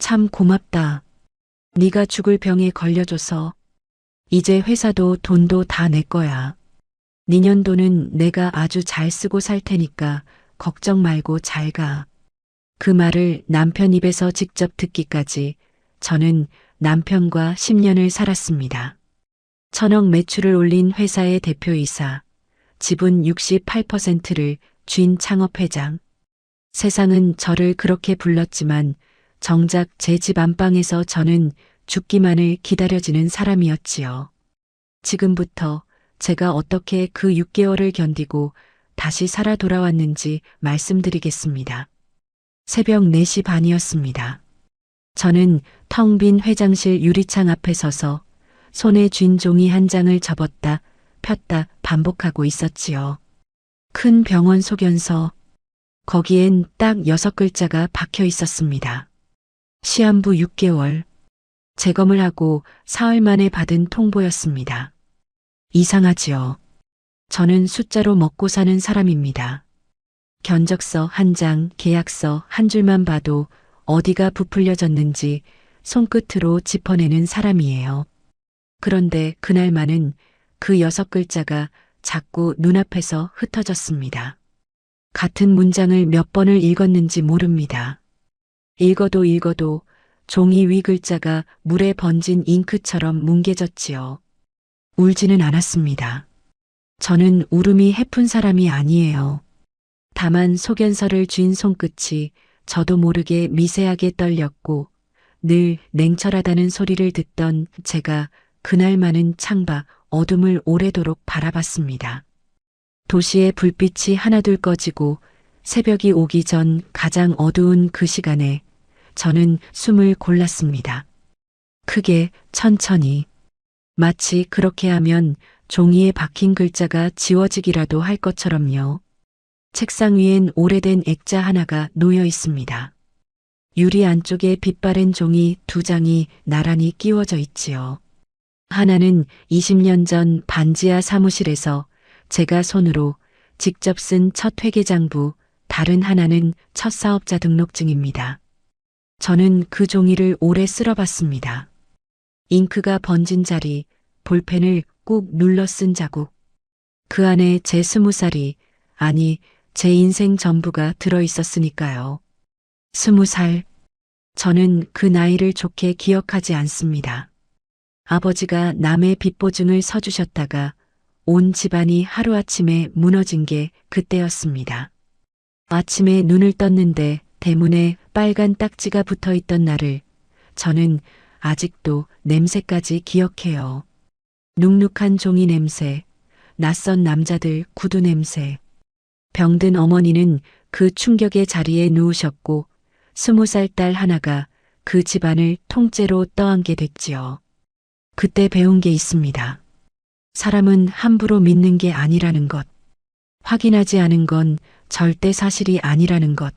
참 고맙다. 네가 죽을 병에 걸려줘서. 이제 회사도 돈도 다 내 거야. 니년 돈은 내가 아주 잘 쓰고 살 테니까 걱정 말고 잘 가. 그 말을 남편 입에서 직접 듣기까지 저는 남편과 10년을 살았습니다. 1,000억 매출을 올린 회사의 대표이사, 지분 68%를 쥔 창업회장. 세상은 저를 그렇게 불렀지만 정작 제 집 안방에서 저는 죽기만을 기다려지는 사람이었지요. 지금부터 제가 어떻게 그 6개월을 견디고 다시 살아 돌아왔는지 말씀드리겠습니다. 새벽 4시 반이었습니다. 저는 텅 빈 회장실 유리창 앞에 서서 손에 쥔 종이 한 장을 접었다 폈다 반복하고 있었지요. 큰 병원 소견서. 거기엔 딱 6글자가 박혀 있었습니다. 시한부 6개월. 재검을 하고 사흘 만에 받은 통보였습니다. 이상하지요. 저는 숫자로 먹고 사는 사람입니다. 견적서 한 장, 계약서 한 줄만 봐도 어디가 부풀려졌는지 손끝으로 짚어내는 사람이에요. 그런데 그날만은 그 6글자가 자꾸 눈앞에서 흩어졌습니다. 같은 문장을 몇 번을 읽었는지 모릅니다. 읽어도 종이 위 글자가 물에 번진 잉크처럼 뭉개졌지요. 울지는 않았습니다. 저는 울음이 해픈 사람이 아니에요. 다만 소견서를 쥔 손끝이 저도 모르게 미세하게 떨렸고 늘 냉철하다는 소리를 듣던 제가 그날만은 창밖 어둠을 오래도록 바라봤습니다. 도시의 불빛이 하나둘 꺼지고 새벽이 오기 전 가장 어두운 그 시간에 저는 숨을 골랐습니다. 크게, 천천히. 마치 그렇게 하면 종이에 박힌 글자가 지워지기라도 할 것처럼요. 책상 위엔 오래된 액자 하나가 놓여 있습니다. 유리 안쪽에 빛바랜 종이 2장이 나란히 끼워져 있지요. 하나는 20년 전 반지하 사무실에서 제가 손으로 직접 쓴 첫 회계장부, 다른 하나는 첫 사업자 등록증입니다. 저는 그 종이를 오래 쓸어봤습니다. 잉크가 번진 자리, 볼펜을 꾹 눌러 쓴 자국. 그 안에 제 20살이, 아니 제 인생 전부가 들어있었으니까요. 20살. 저는 그 나이를 좋게 기억하지 않습니다. 아버지가 남의 빚보증을 서주셨다가 온 집안이 하루아침에 무너진 게 그때였습니다. 아침에 눈을 떴는데 대문에 빨간 딱지가 붙어있던 날을 저는 아직도 냄새까지 기억해요. 눅눅한 종이 냄새, 낯선 남자들 구두 냄새. 병든 어머니는 그 충격의 자리에 누우셨고 20살 딸 하나가 그 집안을 통째로 떠안게 됐지요. 그때 배운 게 있습니다. 사람은 함부로 믿는 게 아니라는 것. 확인하지 않은 건 절대 사실이 아니라는 것.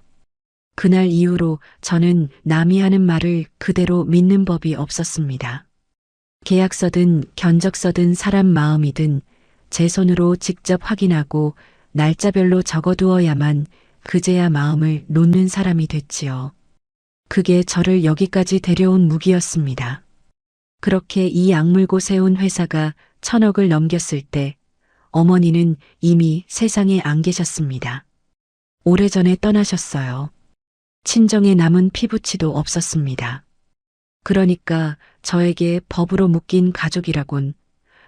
그날 이후로 저는 남이 하는 말을 그대로 믿는 법이 없었습니다. 계약서든 견적서든 사람 마음이든 제 손으로 직접 확인하고 날짜별로 적어두어야만 그제야 마음을 놓는 사람이 됐지요. 그게 저를 여기까지 데려온 무기였습니다. 그렇게 이 악물고 세운 회사가 1,000억을 넘겼을 때 어머니는 이미 세상에 안 계셨습니다. 오래전에 떠나셨어요. 친정에 남은 피부치도 없었습니다. 그러니까 저에게 법으로 묶인 가족이라곤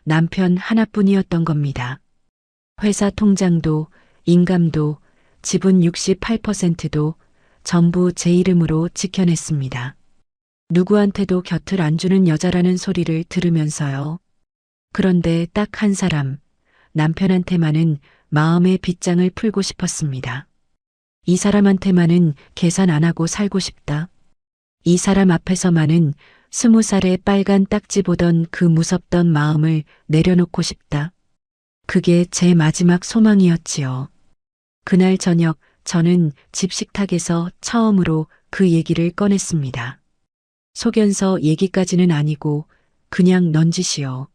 남편 하나뿐이었던 겁니다. 회사 통장도 인감도 지분 68%도 전부 제 이름으로 지켜냈습니다. 누구한테도 곁을 안 주는 여자라는 소리를 들으면서요. 그런데 딱 한 사람, 남편한테만은 마음의 빗장을 풀고 싶었습니다. 이 사람한테만은 계산 안 하고 살고 싶다. 이 사람 앞에서만은 20살의 빨간 딱지 보던 그 무섭던 마음을 내려놓고 싶다. 그게 제 마지막 소망이었지요. 그날 저녁 저는 집 식탁에서 처음으로 그 얘기를 꺼냈습니다. 소견서 얘기까지는 아니고 그냥 넌지시요.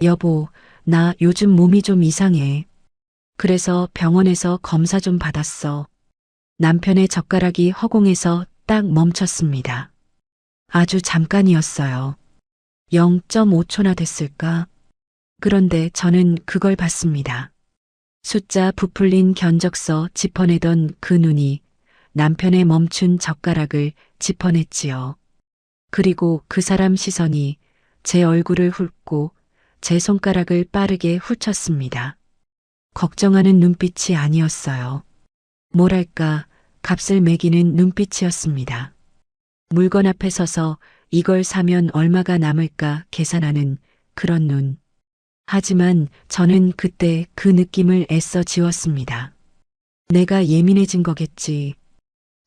여보, 나 요즘 몸이 좀 이상해. 그래서 병원에서 검사 좀 받았어. 남편의 젓가락이 허공에서 딱 멈췄습니다. 아주 잠깐이었어요. 0.5초나 됐을까? 그런데 저는 그걸 봤습니다. 숫자 부풀린 견적서 짚어내던 그 눈이 남편의 멈춘 젓가락을 짚어냈지요. 그리고 그 사람 시선이 제 얼굴을 훑고 제 손가락을 빠르게 훑쳤습니다. 걱정하는 눈빛이 아니었어요. 뭐랄까, 값을 매기는 눈빛이었습니다. 물건 앞에 서서 이걸 사면 얼마가 남을까 계산하는 그런 눈. 하지만 저는 그때 그 느낌을 애써 지웠습니다. 내가 예민해진 거겠지.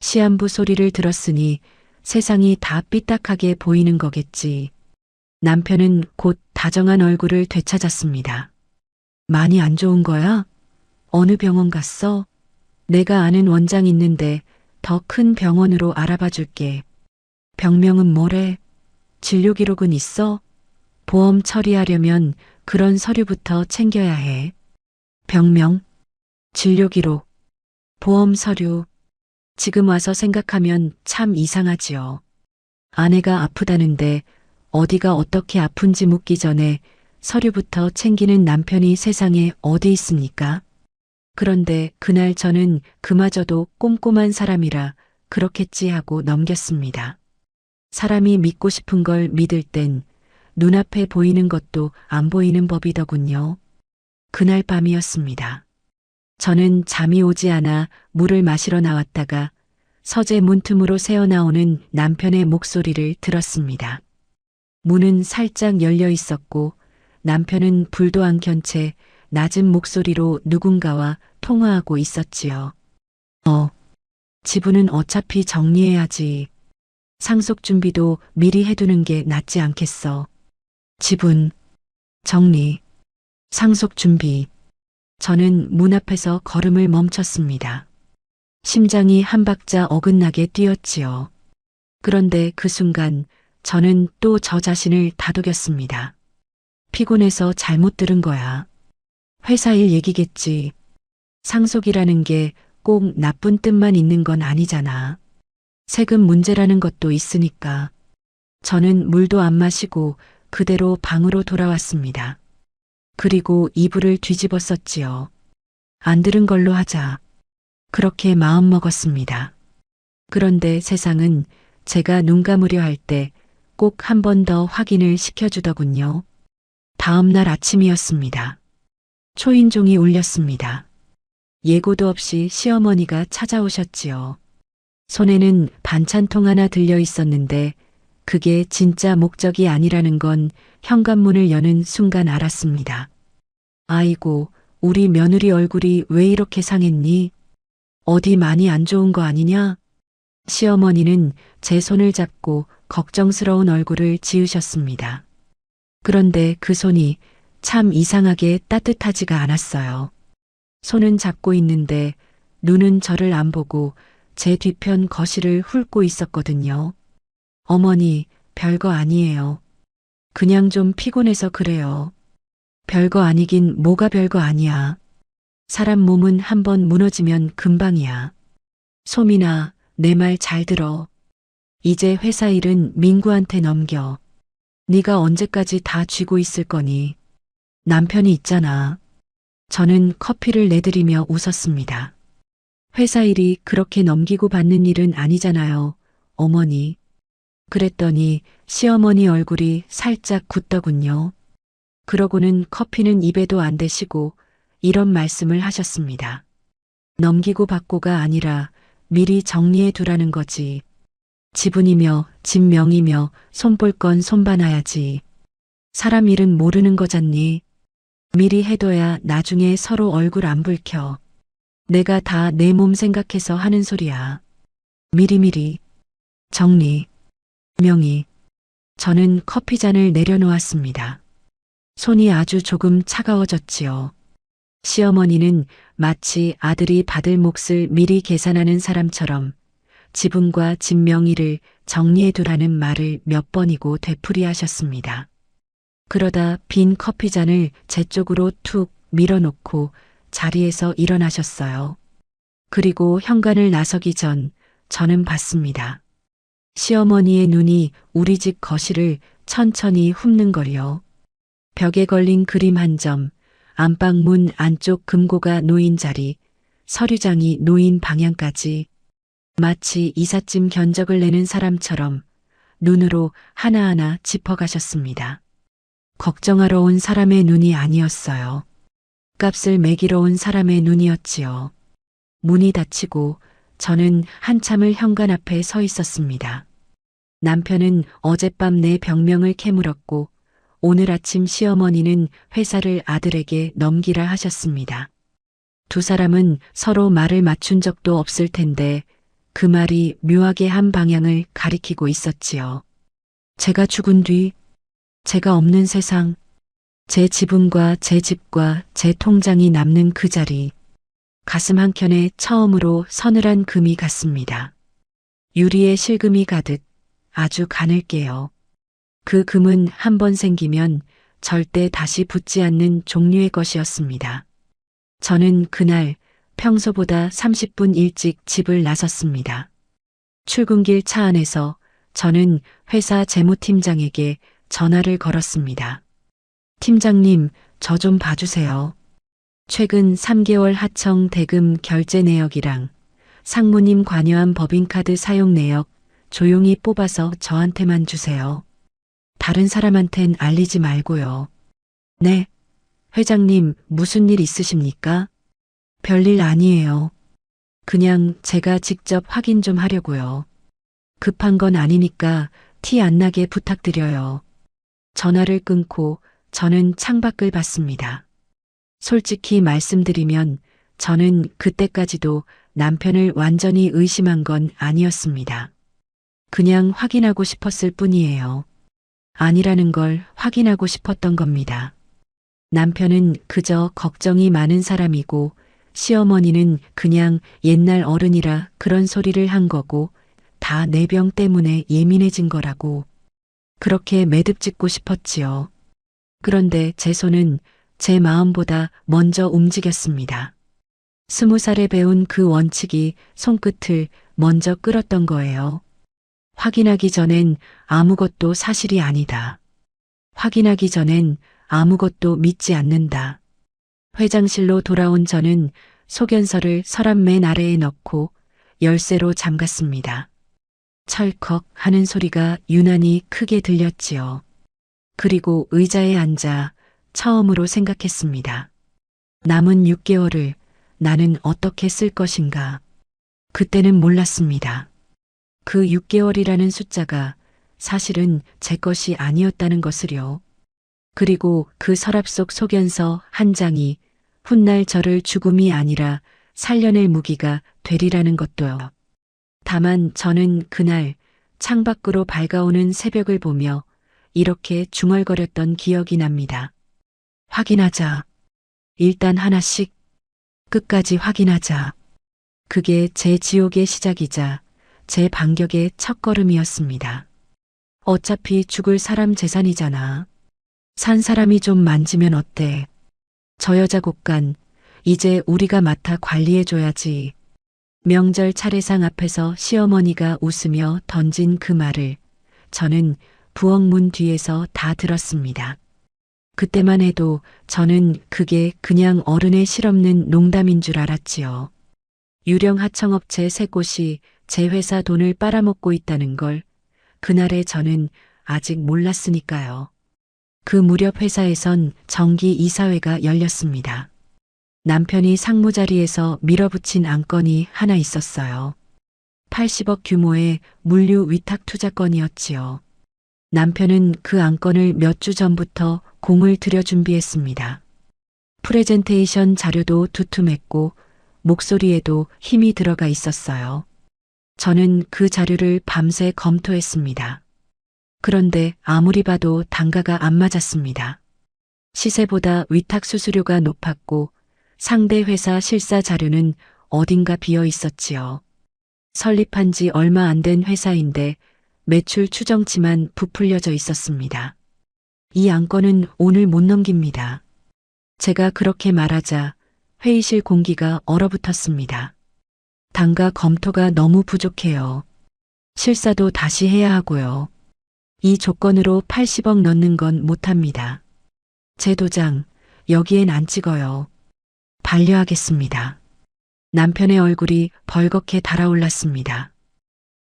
시한부 소리를 들었으니 세상이 다 삐딱하게 보이는 거겠지. 남편은 곧 다정한 얼굴을 되찾았습니다. 많이 안 좋은 거야? 어느 병원 갔어? 내가 아는 원장 있는데 더 큰 병원으로 알아봐 줄게. 병명은 뭐래? 진료 기록은 있어? 보험 처리하려면 그런 서류부터 챙겨야 해. 병명, 진료 기록, 보험 서류. 지금 와서 생각하면 참 이상하지요. 아내가 아프다는데 어디가 어떻게 아픈지 묻기 전에 서류부터 챙기는 남편이 세상에 어디 있습니까? 그런데 그날 저는 그마저도 꼼꼼한 사람이라 그렇겠지 하고 넘겼습니다. 사람이 믿고 싶은 걸 믿을 땐 눈앞에 보이는 것도 안 보이는 법이더군요. 그날 밤이었습니다. 저는 잠이 오지 않아 물을 마시러 나왔다가 서재 문틈으로 새어나오는 남편의 목소리를 들었습니다. 문은 살짝 열려 있었고 남편은 불도 안 켠 채 낮은 목소리로 누군가와 통화하고 있었지요. 지분은 어차피 정리해야지. 상속 준비도 미리 해두는 게 낫지 않겠어. 지분, 정리, 상속 준비. 저는 문 앞에서 걸음을 멈췄습니다. 심장이 한 박자 어긋나게 뛰었지요. 그런데 그 순간 저는 또 저 자신을 다독였습니다. 피곤해서 잘못 들은 거야. 회사 일 얘기겠지. 상속이라는 게 꼭 나쁜 뜻만 있는 건 아니잖아. 세금 문제라는 것도 있으니까. 저는 물도 안 마시고 그대로 방으로 돌아왔습니다. 그리고 이불을 뒤집어 썼지요. 안 들은 걸로 하자. 그렇게 마음먹었습니다. 그런데 세상은 제가 눈 감으려 할 때 꼭 한 번 더 확인을 시켜주더군요. 다음 날 아침이었습니다. 초인종이 울렸습니다. 예고도 없이 시어머니가 찾아오셨지요. 손에는 반찬통 하나 들려 있었는데 그게 진짜 목적이 아니라는 건 현관문을 여는 순간 알았습니다. 아이고, 우리 며느리 얼굴이 왜 이렇게 상했니? 어디 많이 안 좋은 거 아니냐? 시어머니는 제 손을 잡고 걱정스러운 얼굴을 지으셨습니다. 그런데 그 손이 참 이상하게 따뜻하지가 않았어요. 손은 잡고 있는데 눈은 저를 안 보고 제 뒤편 거실을 훑고 있었거든요. 어머니, 별거 아니에요. 그냥 좀 피곤해서 그래요. 별거 아니긴 뭐가 별거 아니야. 사람 몸은 한번 무너지면 금방이야. 소민아, 내 말 잘 들어. 이제 회사 일은 민구한테 넘겨. 네가 언제까지 다 쥐고 있을 거니? 남편이 있잖아. 저는 커피를 내드리며 웃었습니다. 회사 일이 그렇게 넘기고 받는 일은 아니잖아요, 어머니. 그랬더니 시어머니 얼굴이 살짝 굳더군요. 그러고는 커피는 입에도 안 대시고 이런 말씀을 하셨습니다. 넘기고 받고가 아니라 미리 정리해 두라는 거지. 지분이며 집명이며 손볼 건 손봐놔야지. 사람 일은 모르는 거잖니. 미리 해둬야 나중에 서로 얼굴 안 붉혀. 내가 다 내 몸 생각해서 하는 소리야. 미리미리. 정리. 명의. 저는 커피잔을 내려놓았습니다. 손이 아주 조금 차가워졌지요. 시어머니는 마치 아들이 받을 몫을 미리 계산하는 사람처럼 지분과 집 명의를 정리해두라는 말을 몇 번이고 되풀이하셨습니다. 그러다 빈 커피잔을 제 쪽으로 툭 밀어놓고 자리에서 일어나셨어요. 그리고 현관을 나서기 전 저는 봤습니다. 시어머니의 눈이 우리 집 거실을 천천히 훑는 거리요. 벽에 걸린 그림 한 점, 안방 문 안쪽 금고가 놓인 자리, 서류장이 놓인 방향까지 마치 이삿짐 견적을 내는 사람처럼 눈으로 하나하나 짚어가셨습니다. 걱정하러 온 사람의 눈이 아니었어요. 값을 매기러 온 사람의 눈이었지요. 문이 닫히고 저는 한참을 현관 앞에 서 있었습니다. 남편은 어젯밤 내 병명을 캐물었고 오늘 아침 시어머니는 회사를 아들에게 넘기라 하셨습니다. 두 사람은 서로 말을 맞춘 적도 없을 텐데 그 말이 묘하게 한 방향을 가리키고 있었지요. 제가 죽은 뒤, 제가 없는 세상, 제 지분과 제 집과 제 통장이 남는 그 자리, 가슴 한켠에 처음으로 서늘한 금이 갔습니다. 유리에 실금이 가득 아주 가늘게요. 그 금은 한 번 생기면 절대 다시 붙지 않는 종류의 것이었습니다. 저는 그날 평소보다 30분 일찍 집을 나섰습니다. 출근길 차 안에서 저는 회사 재무팀장에게 전화를 걸었습니다. 팀장님, 저 좀 봐주세요. 최근 3개월 하청 대금 결제 내역이랑 상무님 관여한 법인카드 사용 내역 조용히 뽑아서 저한테만 주세요. 다른 사람한텐 알리지 말고요. 네. 회장님, 무슨 일 있으십니까? 별일 아니에요. 그냥 제가 직접 확인 좀 하려고요. 급한 건 아니니까 티 안 나게 부탁드려요. 전화를 끊고 저는 창밖을 봤습니다. 솔직히 말씀드리면 저는 그때까지도 남편을 완전히 의심한 건 아니었습니다. 그냥 확인하고 싶었을 뿐이에요. 아니라는 걸 확인하고 싶었던 겁니다. 남편은 그저 걱정이 많은 사람이고 시어머니는 그냥 옛날 어른이라 그런 소리를 한 거고 다 내 병 때문에 예민해진 거라고 그렇게 매듭짓고 싶었지요. 그런데 제 손은 제 마음보다 먼저 움직였습니다. 20살에 배운 그 원칙이 손끝을 먼저 끌었던 거예요. 확인하기 전엔 아무것도 사실이 아니다. 확인하기 전엔 아무것도 믿지 않는다. 회장실로 돌아온 저는 소견서를 서랍 맨 아래에 넣고 열쇠로 잠갔습니다. 철컥 하는 소리가 유난히 크게 들렸지요. 그리고 의자에 앉아 처음으로 생각했습니다. 남은 6개월을 나는 어떻게 쓸 것인가. 그때는 몰랐습니다. 그 6개월이라는 숫자가 사실은 제 것이 아니었다는 것을요. 그리고 그 서랍 속 소견서 한 장이 훗날 저를 죽음이 아니라 살려낼 무기가 되리라는 것도요. 다만 저는 그날 창밖으로 밝아오는 새벽을 보며 이렇게 중얼거렸던 기억이 납니다. 확인하자. 일단 하나씩 끝까지 확인하자. 그게 제 지옥의 시작이자 제 반격의 첫걸음이었습니다. 어차피 죽을 사람 재산이잖아. 산 사람이 좀 만지면 어때? 저 여자 곳간 이제 우리가 맡아 관리해줘야지. 명절 차례상 앞에서 시어머니가 웃으며 던진 그 말을 저는 부엌문 뒤에서 다 들었습니다. 그때만 해도 저는 그게 그냥 어른의 실없는 농담인 줄 알았지요. 유령 하청업체 3곳이 제 회사 돈을 빨아먹고 있다는 걸 그날에 저는 아직 몰랐으니까요. 그 무렵 회사에선 정기 이사회가 열렸습니다. 남편이 상무 자리에서 밀어붙인 안건이 하나 있었어요. 80억 규모의 물류 위탁 투자 건이었지요. 남편은 그 안건을 몇 주 전부터 공을 들여 준비했습니다. 프레젠테이션 자료도 두툼했고 목소리에도 힘이 들어가 있었어요. 저는 그 자료를 밤새 검토했습니다. 그런데 아무리 봐도 단가가 안 맞았습니다. 시세보다 위탁 수수료가 높았고 상대 회사 실사 자료는 어딘가 비어 있었지요. 설립한 지 얼마 안 된 회사인데 매출 추정치만 부풀려져 있었습니다. 이 안건은 오늘 못 넘깁니다. 제가 그렇게 말하자 회의실 공기가 얼어붙었습니다. 단가 검토가 너무 부족해요. 실사도 다시 해야 하고요. 이 조건으로 80억 넣는 건 못합니다. 제 도장, 여기엔 안 찍어요. 반려하겠습니다. 남편의 얼굴이 벌겋게 달아올랐습니다.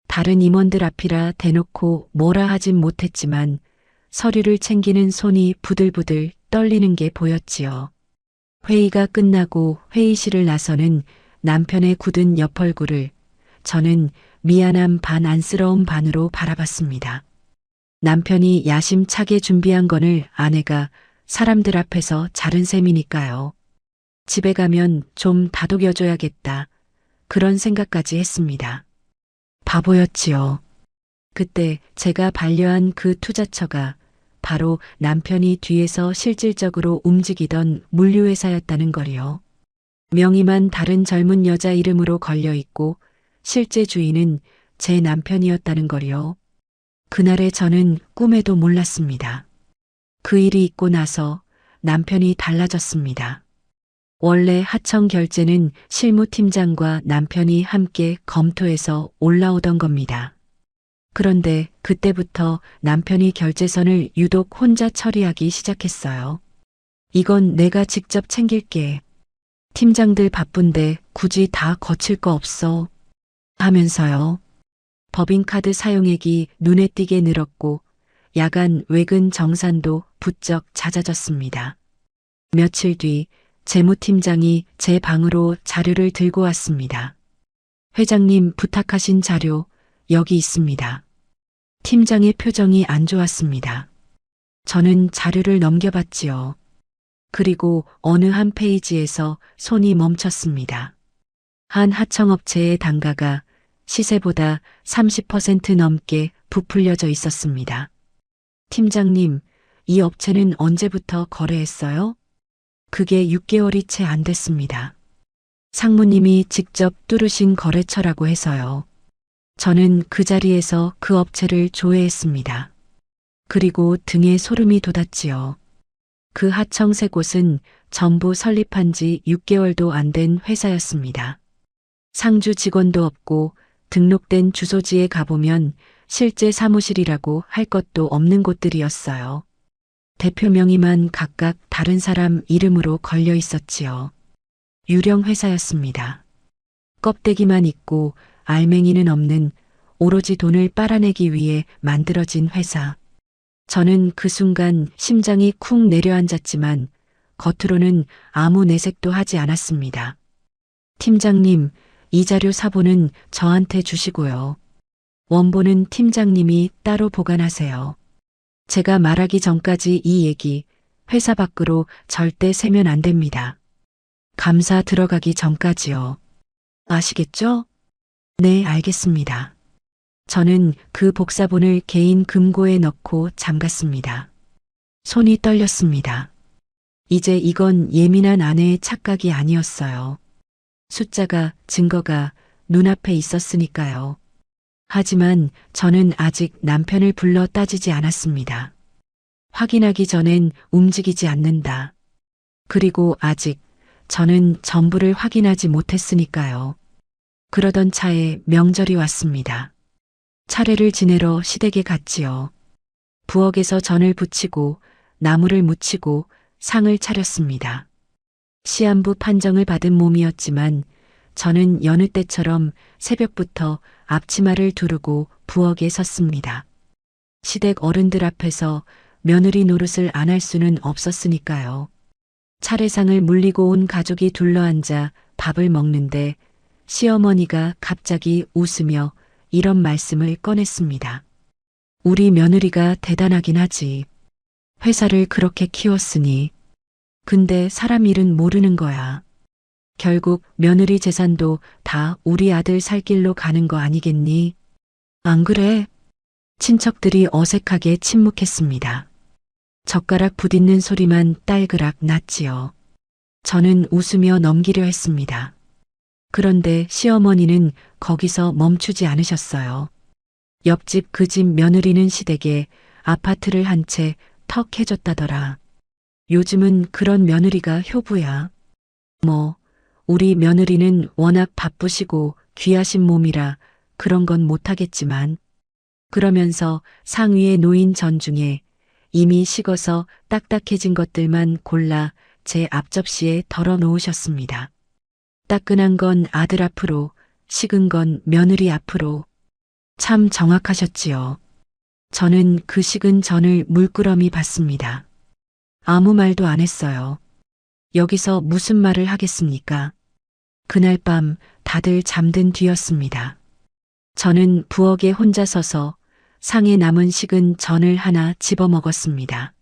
다른 임원들 앞이라 대놓고 뭐라 하진 못했지만 서류를 챙기는 손이 부들부들 떨리는 게 보였지요. 회의가 끝나고 회의실을 나서는 남편의 굳은 옆얼굴을 저는 미안함 반 안쓰러움 반으로 바라봤습니다. 남편이 야심차게 준비한 건을 아내가 사람들 앞에서 자른 셈이니까요. 집에 가면 좀 다독여줘야겠다. 그런 생각까지 했습니다. 바보였지요. 그때 제가 반려한 그 투자처가 바로 남편이 뒤에서 실질적으로 움직이던 물류회사였다는 거리요. 명의만 다른 젊은 여자 이름으로 걸려 있고 실제 주인은 제 남편이었다는 거리요. 그날의 저는 꿈에도 몰랐습니다. 그 일이 있고 나서 남편이 달라졌습니다. 원래 하청 결제는 실무팀장과 남편이 함께 검토해서 올라오던 겁니다. 그런데 그때부터 남편이 결제선을 유독 혼자 처리하기 시작했어요. 이건 내가 직접 챙길게. 팀장들 바쁜데 굳이 다 거칠 거 없어. 하면서요. 법인카드 사용액이 눈에 띄게 늘었고 야간 외근 정산도 부쩍 잦아졌습니다. 며칠 뒤 재무팀장이 제 방으로 자료를 들고 왔습니다. 회장님 부탁하신 자료 여기 있습니다. 팀장의 표정이 안 좋았습니다. 저는 자료를 넘겨봤지요. 그리고 어느 한 페이지에서 손이 멈췄습니다. 한 하청업체의 단가가 시세보다 30% 넘게 부풀려져 있었습니다. 팀장님, 이 업체는 언제부터 거래했어요? 그게 6개월이 채 안 됐습니다. 상무님이 직접 뚫으신 거래처라고 해서요. 저는 그 자리에서 그 업체를 조회했습니다. 그리고 등에 소름이 돋았지요. 그 하청 세 곳은 전부 설립한 지 6개월도 안 된 회사였습니다. 상주 직원도 없고 등록된 주소지에 가보면 실제 사무실이라고 할 것도 없는 곳들이었어요. 대표 명의만 각각 다른 사람 이름으로 걸려 있었지요. 유령 회사였습니다. 껍데기만 있고 알맹이는 없는 오로지 돈을 빨아내기 위해 만들어진 회사. 저는 그 순간 심장이 쿵 내려앉았지만 겉으로는 아무 내색도 하지 않았습니다. 팀장님, 이 자료 사본은 저한테 주시고요. 원본은 팀장님이 따로 보관하세요. 제가 말하기 전까지 이 얘기 회사 밖으로 절대 새면 안 됩니다. 감사 들어가기 전까지요. 아시겠죠? 네, 알겠습니다. 저는 그 복사본을 개인 금고에 넣고 잠갔습니다. 손이 떨렸습니다. 이제 이건 예민한 아내의 착각이 아니었어요. 숫자가, 증거가 눈앞에 있었으니까요. 하지만 저는 아직 남편을 불러 따지지 않았습니다. 확인하기 전엔 움직이지 않는다. 그리고 아직 저는 전부를 확인하지 못했으니까요. 그러던 차에 명절이 왔습니다. 차례를 지내러 시댁에 갔지요. 부엌에서 전을 부치고 나무를 묻히고 상을 차렸습니다. 시한부 판정을 받은 몸이었지만 저는 여느 때처럼 새벽부터 앞치마를 두르고 부엌에 섰습니다. 시댁 어른들 앞에서 며느리 노릇을 안 할 수는 없었으니까요. 차례상을 물리고 온 가족이 둘러앉아 밥을 먹는데 시어머니가 갑자기 웃으며 이런 말씀을 꺼냈습니다. 우리 며느리가 대단하긴 하지. 회사를 그렇게 키웠으니. 근데 사람 일은 모르는 거야. 결국 며느리 재산도 다 우리 아들 살 길로 가는 거 아니겠니? 안 그래? 친척들이 어색하게 침묵했습니다. 젓가락 부딪는 소리만 딸그락 났지요. 저는 웃으며 넘기려 했습니다. 그런데 시어머니는 거기서 멈추지 않으셨어요. 옆집 그 집 며느리는 시댁에 아파트를 한 채 턱 해줬다더라. 요즘은 그런 며느리가 효부야. 우리 며느리는 워낙 바쁘시고 귀하신 몸이라 그런 건 못하겠지만 그러면서 상위에 놓인 전 중에 이미 식어서 딱딱해진 것들만 골라 제 앞접시에 덜어 놓으셨습니다. 따끈한 건 아들 앞으로, 식은 건 며느리 앞으로. 참 정확하셨지요. 저는 그 식은 전을 물끄러미 봤습니다. 아무 말도 안 했어요. 여기서 무슨 말을 하겠습니까? 그날 밤 다들 잠든 뒤였습니다. 저는 부엌에 혼자 서서 상에 남은 식은 전을 하나 집어 먹었습니다.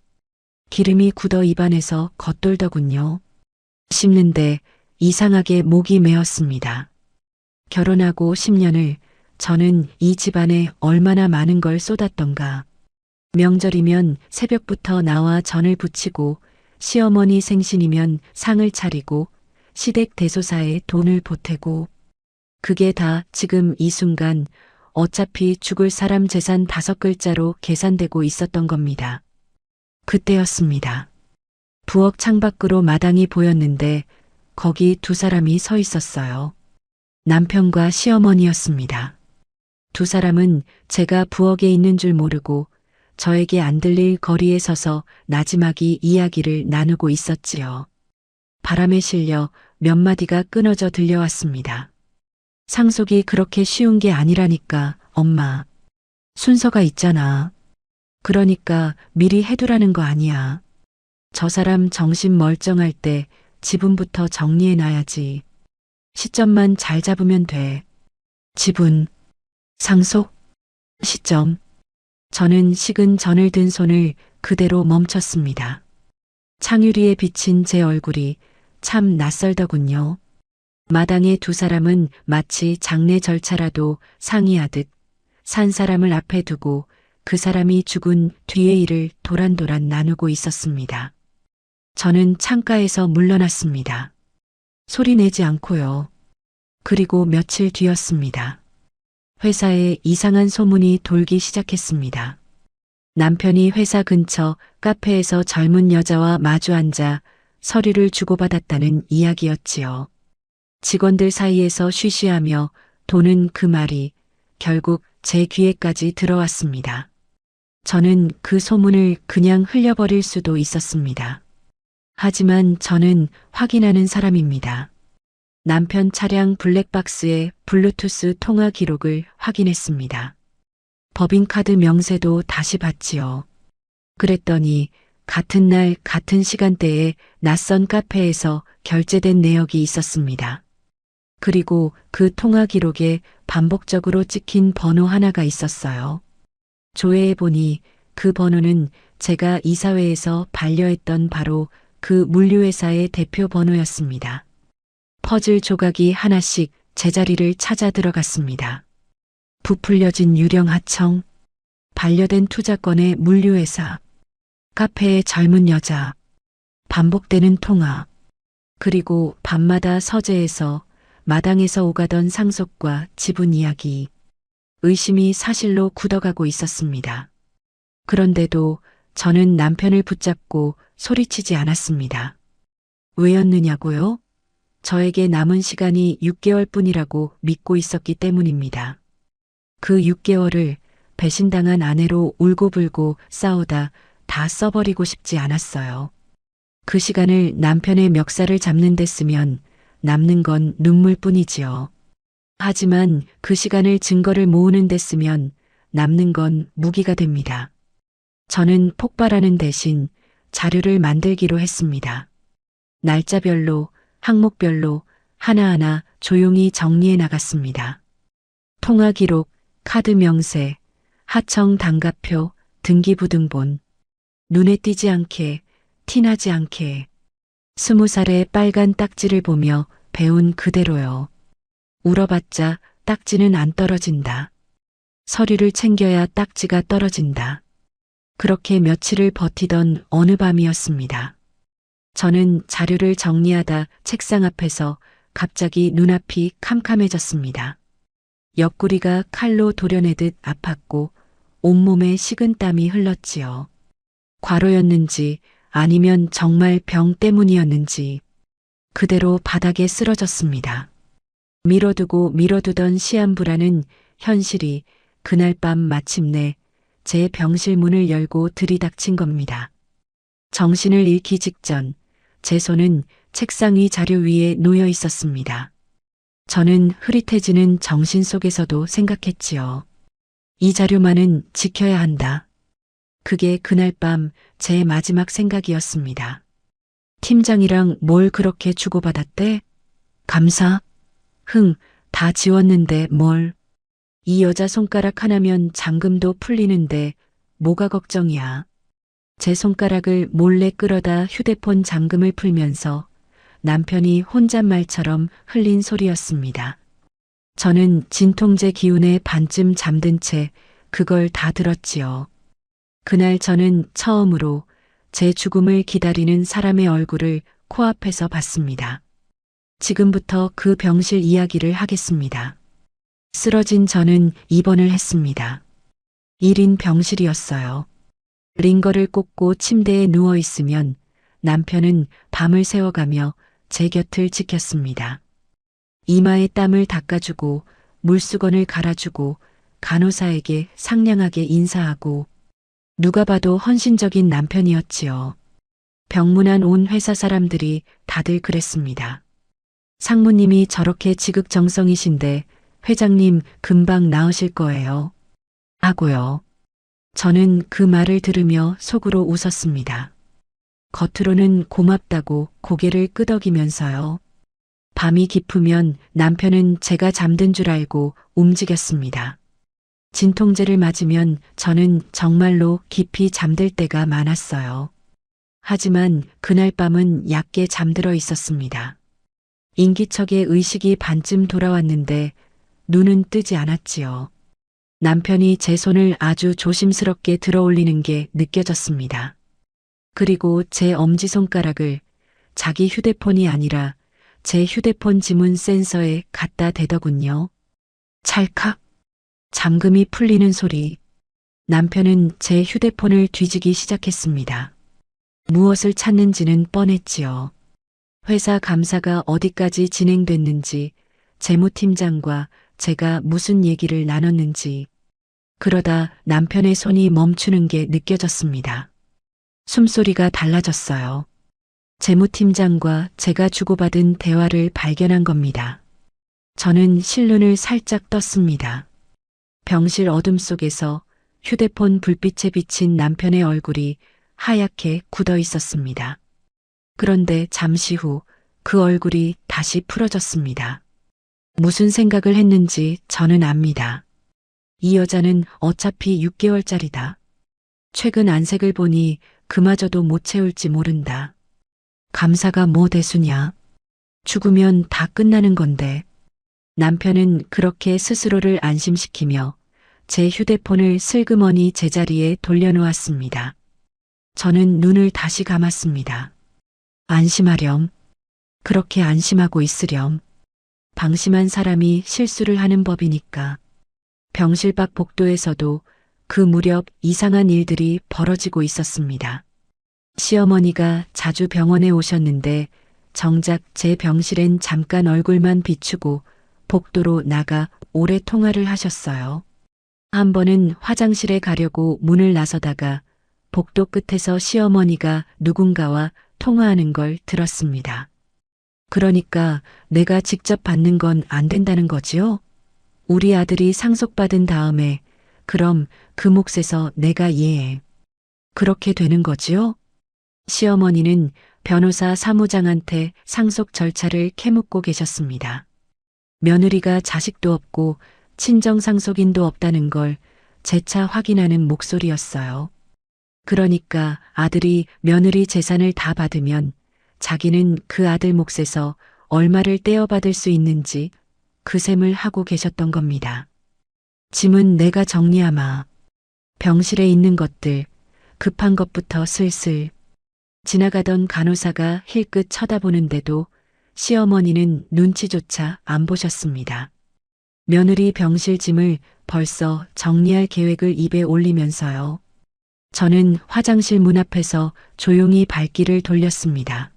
기름이 굳어 입안에서 겉돌더군요. 씹는데 이상하게 목이 메었습니다. 결혼하고 10년을 저는 이 집안에 얼마나 많은 걸 쏟았던가. 명절이면 새벽부터 나와 전을 부치고 시어머니 생신이면 상을 차리고 시댁 대소사에 돈을 보태고 그게 다 지금 이 순간 어차피 죽을 사람 재산 5글자로 계산되고 있었던 겁니다. 그때였습니다. 부엌 창밖으로 마당이 보였는데 거기 두 사람이 서 있었어요. 남편과 시어머니였습니다. 두 사람은 제가 부엌에 있는 줄 모르고 저에게 안 들릴 거리에 서서 나지막이 이야기를 나누고 있었지요. 바람에 실려 몇 마디가 끊어져 들려왔습니다. 상속이 그렇게 쉬운 게 아니라니까, 엄마. 순서가 있잖아. 그러니까 미리 해두라는 거 아니야. 저 사람 정신 멀쩡할 때 지분부터 정리해놔야지. 시점만 잘 잡으면 돼. 지분, 상속, 시점. 저는 식은 전을 든 손을 그대로 멈췄습니다. 창유리에 비친 제 얼굴이 참 낯설더군요. 마당의 두 사람은 마치 장례 절차라도 상의하듯 산 사람을 앞에 두고 그 사람이 죽은 뒤의 일을 도란도란 나누고 있었습니다. 저는 창가에서 물러났습니다. 소리 내지 않고요. 그리고 며칠 뒤였습니다. 회사에 이상한 소문이 돌기 시작했습니다. 남편이 회사 근처 카페에서 젊은 여자와 마주 앉아 서류를 주고받았다는 이야기였지요. 직원들 사이에서 쉬쉬하며 도는 그 말이 결국 제 귀에까지 들어왔습니다. 저는 그 소문을 그냥 흘려버릴 수도 있었습니다. 하지만 저는 확인하는 사람입니다. 남편 차량 블랙박스의 블루투스 통화 기록을 확인했습니다. 법인카드 명세도 다시 봤지요. 그랬더니 같은 날 같은 시간대에 낯선 카페에서 결제된 내역이 있었습니다. 그리고 그 통화 기록에 반복적으로 찍힌 번호 하나가 있었어요. 조회해 보니 그 번호는 제가 이사회에서 반려했던 바로 그 물류회사의 대표 번호였습니다. 퍼즐 조각이 하나씩 제자리를 찾아 들어갔습니다. 부풀려진 유령 하청, 반려된 투자권의 물류회사, 카페의 젊은 여자, 반복되는 통화, 그리고 밤마다 서재에서 마당에서 오가던 상속과 지분 이야기, 의심이 사실로 굳어가고 있었습니다. 그런데도 저는 남편을 붙잡고 소리치지 않았습니다. 왜였느냐고요? 저에게 남은 시간이 6개월뿐이라고 믿고 있었기 때문입니다. 그 6개월을 배신당한 아내로 울고불고 싸우다 다 써버리고 싶지 않았어요. 그 시간을 남편의 멱살을 잡는 데 쓰면 남는 건 눈물뿐이지요. 하지만 그 시간을 증거를 모으는 데 쓰면 남는 건 무기가 됩니다. 저는 폭발하는 대신 자료를 만들기로 했습니다. 날짜별로, 항목별로 하나하나 조용히 정리해 나갔습니다. 통화 기록, 카드 명세, 하청 단가표, 등기부등본. 눈에 띄지 않게, 티나지 않게. 20살의 빨간 딱지를 보며 배운 그대로요. 울어봤자 딱지는 안 떨어진다. 서류를 챙겨야 딱지가 떨어진다. 그렇게 며칠을 버티던 어느 밤이었습니다. 저는 자료를 정리하다 책상 앞에서 갑자기 눈앞이 캄캄해졌습니다. 옆구리가 칼로 도려내듯 아팠고 온몸에 식은땀이 흘렀지요. 과로였는지 아니면 정말 병 때문이었는지 그대로 바닥에 쓰러졌습니다. 밀어두고 밀어두던 시한부라는 현실이 그날 밤 마침내 제 병실 문을 열고 들이닥친 겁니다. 정신을 잃기 직전 제 손은 책상 위 자료 위에 놓여 있었습니다. 저는 흐릿해지는 정신 속에서도 생각했지요. 이 자료만은 지켜야 한다. 그게 그날 밤 제 마지막 생각이었습니다. 팀장이랑 뭘 그렇게 주고받았대? 감사? 다 지웠는데 뭘. 이 여자 손가락 하나면 잠금도 풀리는데 뭐가 걱정이야. 제 손가락을 몰래 끌어다 휴대폰 잠금을 풀면서 남편이 혼잣말처럼 흘린 소리였습니다. 저는 진통제 기운에 반쯤 잠든 채 그걸 다 들었지요. 그날 저는 처음으로 제 죽음을 기다리는 사람의 얼굴을 코앞에서 봤습니다. 지금부터 그 병실 이야기를 하겠습니다. 쓰러진 저는 입원을 했습니다. 1인 병실이었어요. 링거를 꽂고 침대에 누워 있으면 남편은 밤을 새워가며 제 곁을 지켰습니다. 이마에 땀을 닦아주고 물수건을 갈아주고 간호사에게 상냥하게 인사하고 누가 봐도 헌신적인 남편이었지요. 병문안 온 회사 사람들이 다들 그랬습니다. 상무님이 저렇게 지극정성이신데 회장님 금방 나으실 거예요. 하고요. 저는 그 말을 들으며 속으로 웃었습니다. 겉으로는 고맙다고 고개를 끄덕이면서요. 밤이 깊으면 남편은 제가 잠든 줄 알고 움직였습니다. 진통제를 맞으면 저는 정말로 깊이 잠들 때가 많았어요. 하지만 그날 밤은 얕게 잠들어 있었습니다. 인기척에 의식이 반쯤 돌아왔는데 눈은 뜨지 않았지요. 남편이 제 손을 아주 조심스럽게 들어올리는 게 느껴졌습니다. 그리고 제 엄지손가락을 자기 휴대폰이 아니라 제 휴대폰 지문 센서에 갖다 대더군요. 찰칵. 잠금이 풀리는 소리. 남편은 제 휴대폰을 뒤지기 시작했습니다. 무엇을 찾는지는 뻔했지요. 회사 감사가 어디까지 진행됐는지, 재무팀장과 제가 무슨 얘기를 나눴는지. 그러다 남편의 손이 멈추는 게 느껴졌습니다. 숨소리가 달라졌어요. 재무팀장과 제가 주고받은 대화를 발견한 겁니다. 저는 실눈을 살짝 떴습니다. 병실 어둠 속에서 휴대폰 불빛에 비친 남편의 얼굴이 하얗게 굳어 있었습니다. 그런데 잠시 후 그 얼굴이 다시 풀어졌습니다. 무슨 생각을 했는지 저는 압니다. 이 여자는 어차피 6개월짜리다. 최근 안색을 보니 그마저도 못 채울지 모른다. 감사가 뭐 대수냐. 죽으면 다 끝나는 건데. 남편은 그렇게 스스로를 안심시키며 제 휴대폰을 슬그머니 제자리에 돌려놓았습니다. 저는 눈을 다시 감았습니다. 안심하렴. 그렇게 안심하고 있으렴. 방심한 사람이 실수를 하는 법이니까. 병실 밖 복도에서도 그 무렵 이상한 일들이 벌어지고 있었습니다. 시어머니가 자주 병원에 오셨는데 정작 제 병실엔 잠깐 얼굴만 비추고 복도로 나가 오래 통화를 하셨어요. 한 번은 화장실에 가려고 문을 나서다가 복도 끝에서 시어머니가 누군가와 통화하는 걸 들었습니다. 그러니까 내가 직접 받는 건 안 된다는 거지요? 우리 아들이 상속받은 다음에 그럼 그 몫에서 내가 이해해. 그렇게 되는 거지요? 시어머니는 변호사 사무장한테 상속 절차를 캐묻고 계셨습니다. 며느리가 자식도 없고 친정 상속인도 없다는 걸 재차 확인하는 목소리였어요. 그러니까 아들이 며느리 재산을 다 받으면 자기는 그 아들 몫에서 얼마를 떼어받을 수 있는지 그 셈을 하고 계셨던 겁니다. 짐은 내가 정리하마. 병실에 있는 것들, 급한 것부터 슬슬. 지나가던 간호사가 힐끗 쳐다보는데도 시어머니는 눈치조차 안 보셨습니다. 며느리 병실 짐을 벌써 정리할 계획을 입에 올리면서요. 저는 화장실 문 앞에서 조용히 발길을 돌렸습니다.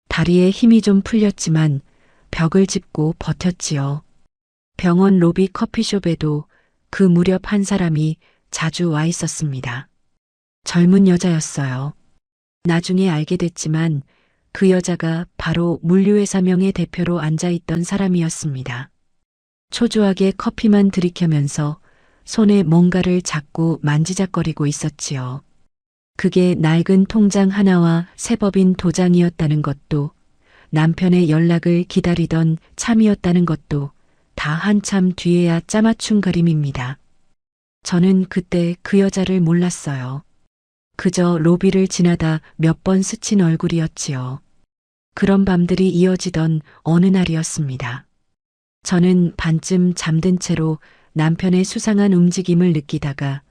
다리에 힘이 좀 풀렸지만 벽을 짚고 버텼지요. 병원 로비 커피숍에도 그 무렵 한 사람이 자주 와 있었습니다. 젊은 여자였어요. 나중에 알게 됐지만 그 여자가 바로 물류회사 명예대표로 앉아있던 사람이었습니다. 초조하게 커피만 들이켜면서 손에 뭔가를 자꾸 만지작거리고 있었지요. 그게 낡은 통장 하나와 새법인 도장이었다는 것도, 남편의 연락을 기다리던 참이었다는 것도 다 한참 뒤에야 짜맞춘 그림입니다. 저는 그때 그 여자를 몰랐어요. 그저 로비를 지나다 몇 번 스친 얼굴이었지요. 그런 밤들이 이어지던 어느 날이었습니다. 저는 반쯤 잠든 채로 남편의 수상한 움직임을 느끼다가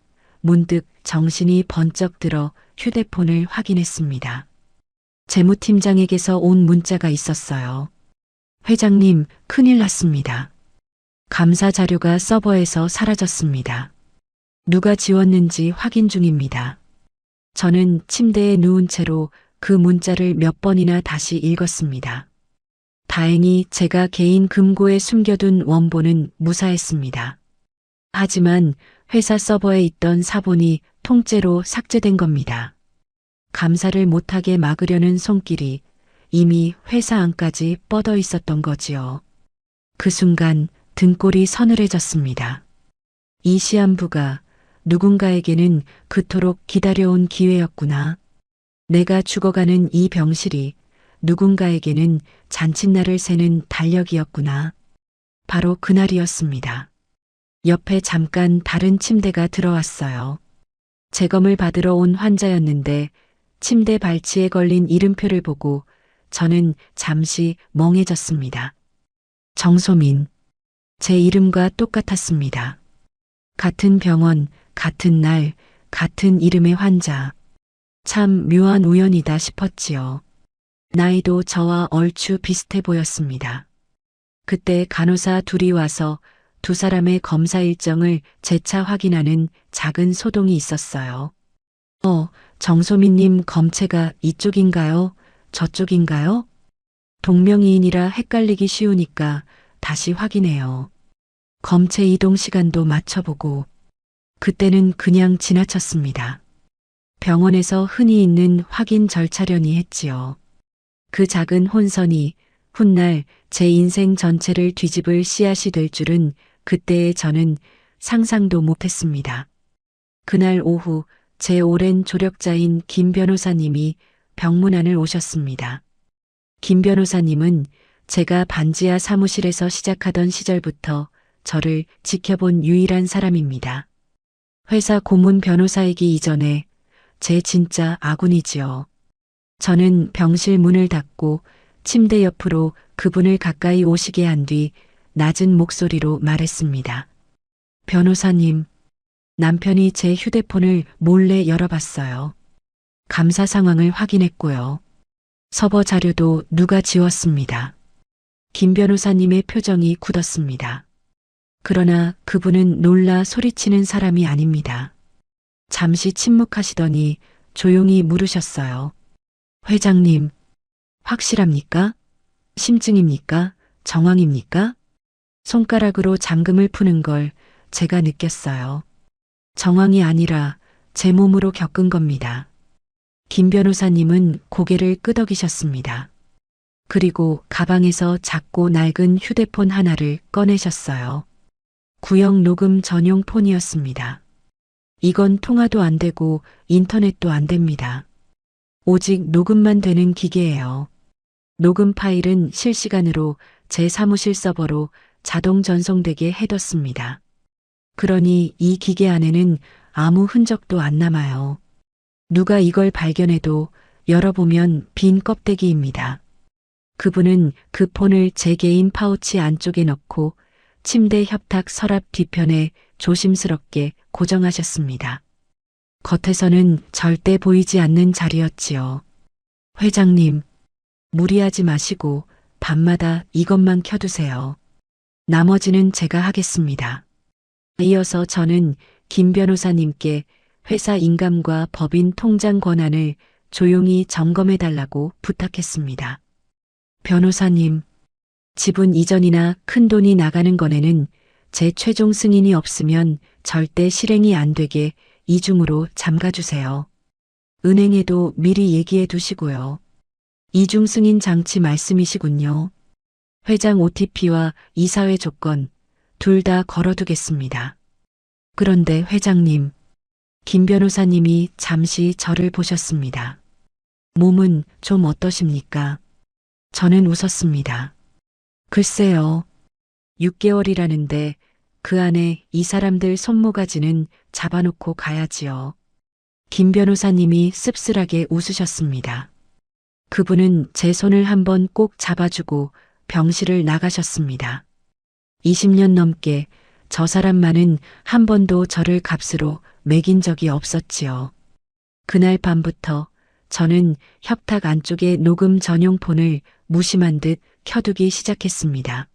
문득 정신이 번쩍 들어 휴대폰을 확인했습니다. 재무팀장에게서 온 문자가 있었어요. 회장님, 큰일 났습니다. 감사 자료가 서버에서 사라졌습니다. 누가 지웠는지 확인 중입니다. 저는 침대에 누운 채로 그 문자를 몇 번이나 다시 읽었습니다. 다행히 제가 개인 금고에 숨겨둔 원본은 무사했습니다. 하지만 회사 서버에 있던 사본이 통째로 삭제된 겁니다. 감사를 못하게 막으려는 손길이 이미 회사 안까지 뻗어 있었던 거지요. 그 순간 등골이 서늘해졌습니다. 이 시한부가 누군가에게는 그토록 기다려온 기회였구나. 내가 죽어가는 이 병실이 누군가에게는 잔칫날을 새는 달력이었구나. 바로 그날이었습니다. 옆에 잠깐 다른 침대가 들어왔어요. 재검을 받으러 온 환자였는데 침대 발치에 걸린 이름표를 보고 저는 잠시 멍해졌습니다. 정소민. 제 이름과 똑같았습니다. 같은 병원, 같은 날, 같은 이름의 환자. 참 묘한 우연이다 싶었지요. 나이도 저와 얼추 비슷해 보였습니다. 그때 간호사 둘이 와서 두 사람의 검사 일정을 재차 확인하는 작은 소동이 있었어요. 정소민님 검체가 이쪽인가요? 저쪽인가요? 동명이인이라 헷갈리기 쉬우니까 다시 확인해요. 검체 이동 시간도 맞춰보고. 그때는 그냥 지나쳤습니다. 병원에서 흔히 있는 확인 절차련이 했지요. 그 작은 혼선이 훗날 제 인생 전체를 뒤집을 씨앗이 될 줄은 그때의 저는 상상도 못했습니다. 그날 오후 제 오랜 조력자인 김 변호사님이 병문안을 오셨습니다. 김 변호사님은 제가 반지하 사무실에서 시작하던 시절부터 저를 지켜본 유일한 사람입니다. 회사 고문 변호사이기 이전에 제 진짜 아군이지요. 저는 병실 문을 닫고 침대 옆으로 그분을 가까이 오시게 한 뒤 낮은 목소리로 말했습니다. 변호사님, 남편이 제 휴대폰을 몰래 열어봤어요. 감사 상황을 확인했고요. 서버 자료도 누가 지웠습니다. 김 변호사님의 표정이 굳었습니다. 그러나 그분은 놀라 소리치는 사람이 아닙니다. 잠시 침묵하시더니 조용히 물으셨어요. 회장님, 확실합니까? 심증입니까? 정황입니까? 손가락으로 잠금을 푸는 걸 제가 느꼈어요. 정황이 아니라 제 몸으로 겪은 겁니다. 김 변호사님은 고개를 끄덕이셨습니다. 그리고 가방에서 작고 낡은 휴대폰 하나를 꺼내셨어요. 구형 녹음 전용 폰이었습니다. 이건 통화도 안 되고 인터넷도 안 됩니다. 오직 녹음만 되는 기계예요. 녹음 파일은 실시간으로 제 사무실 서버로 자동 전송되게 해뒀습니다. 그러니 이 기계 안에는 아무 흔적도 안 남아요. 누가 이걸 발견해도 열어보면 빈 껍데기입니다. 그분은 그 폰을 제 개인 파우치 안쪽에 넣고 침대 협탁 서랍 뒤편에 조심스럽게 고정하셨습니다. 겉에서는 절대 보이지 않는 자리였지요. 회장님, 무리하지 마시고 밤마다 이것만 켜두세요. 나머지는 제가 하겠습니다. 이어서 저는 김 변호사님께 회사 인감과 법인 통장 권한을 조용히 점검해달라고 부탁했습니다. 변호사님, 지분 이전이나 큰 돈이 나가는 건에는 제 최종 승인이 없으면 절대 실행이 안 되게 이중으로 잠가주세요. 은행에도 미리 얘기해 두시고요. 이중 승인 장치 말씀이시군요. 회장 OTP와 이사회 조건 둘 다 걸어두겠습니다. 그런데 회장님, 김 변호사님이 잠시 저를 보셨습니다. 몸은 좀 어떠십니까? 저는 웃었습니다. 글쎄요. 6개월이라는데 그 안에 이 사람들 손모가지는 잡아놓고 가야지요. 김 변호사님이 씁쓸하게 웃으셨습니다. 그분은 제 손을 한번 꼭 잡아주고 병실을 나가셨습니다. 20년 넘게 저 사람만은 한 번도 저를 값으로 매긴 적이 없었지요. 그날 밤부터 저는 협탁 안쪽에 녹음 전용 폰을 무심한 듯 켜두기 시작했습니다.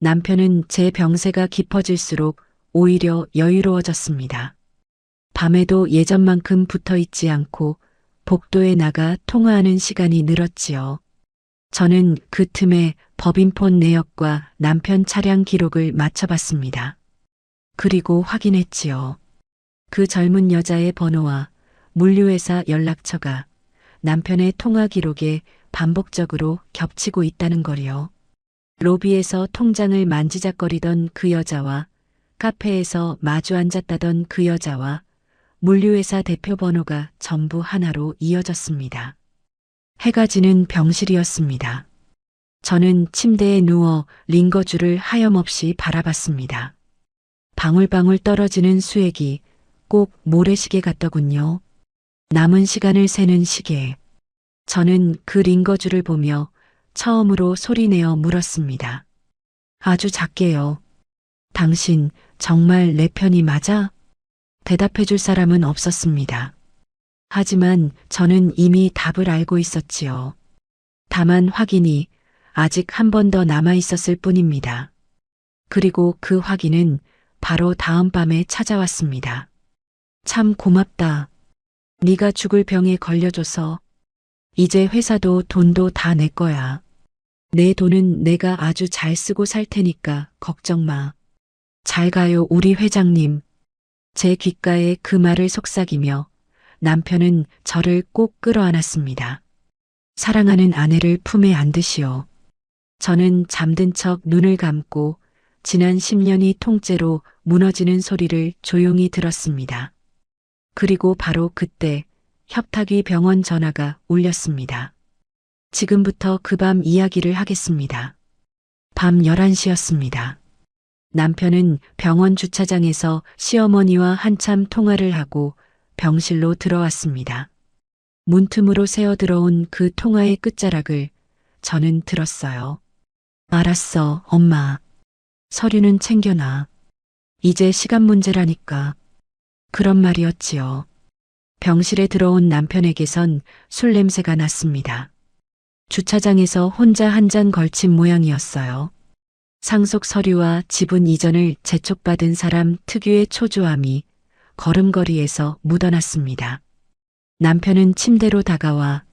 남편은 제 병세가 깊어질수록 오히려 여유로워졌습니다. 밤에도 예전만큼 붙어 있지 않고 복도에 나가 통화하는 시간이 늘었지요. 저는 그 틈에 법인폰 내역과 남편 차량 기록을 맞춰봤습니다. 그리고 확인했지요. 그 젊은 여자의 번호와 물류회사 연락처가 남편의 통화 기록에 반복적으로 겹치고 있다는 거리요. 로비에서 통장을 만지작거리던 그 여자와 카페에서 마주 앉았다던 그 여자와 물류회사 대표 번호가 전부 하나로 이어졌습니다. 해가 지는 병실이었습니다. 저는 침대에 누워 링거줄을 하염없이 바라봤습니다. 방울방울 떨어지는 수액이 꼭 모래시계 같더군요. 남은 시간을 세는 시계. 저는 그 링거줄을 보며 처음으로 소리내어 물었습니다. 아주 작게요. 당신 정말 내 편이 맞아? 대답해 줄 사람은 없었습니다. 하지만 저는 이미 답을 알고 있었지요. 다만 확인이 아직 한 번 더 남아 있었을 뿐입니다. 그리고 그 확인은 바로 다음 밤에 찾아왔습니다. 참 고맙다. 네가 죽을 병에 걸려줘서 이제 회사도 돈도 다 내 거야. 내 돈은 내가 아주 잘 쓰고 살 테니까 걱정 마. 잘 가요, 우리 회장님. 제 귓가에 그 말을 속삭이며 남편은 저를 꼭 끌어안았습니다. 사랑하는 아내를 품에 안듯이요. 저는 잠든 척 눈을 감고 지난 10년이 통째로 무너지는 소리를 조용히 들었습니다. 그리고 바로 그때 협탁위 병원 전화가 울렸습니다. 지금부터 그 밤 이야기를 하겠습니다. 밤 11시였습니다. 남편은 병원 주차장에서 시어머니와 한참 통화를 하고 병실로 들어왔습니다. 문틈으로 새어 들어온 그 통화의 끝자락을 저는 들었어요. 알았어, 엄마. 서류는 챙겨놔. 이제 시간 문제라니까. 그런 말이었지요. 병실에 들어온 남편에게선 술 냄새가 났습니다. 주차장에서 혼자 한 잔 걸친 모양이었어요. 상속 서류와 지분 이전을 재촉받은 사람 특유의 초조함이 걸음걸이에서 묻어났습니다. 남편은 침대로 다가와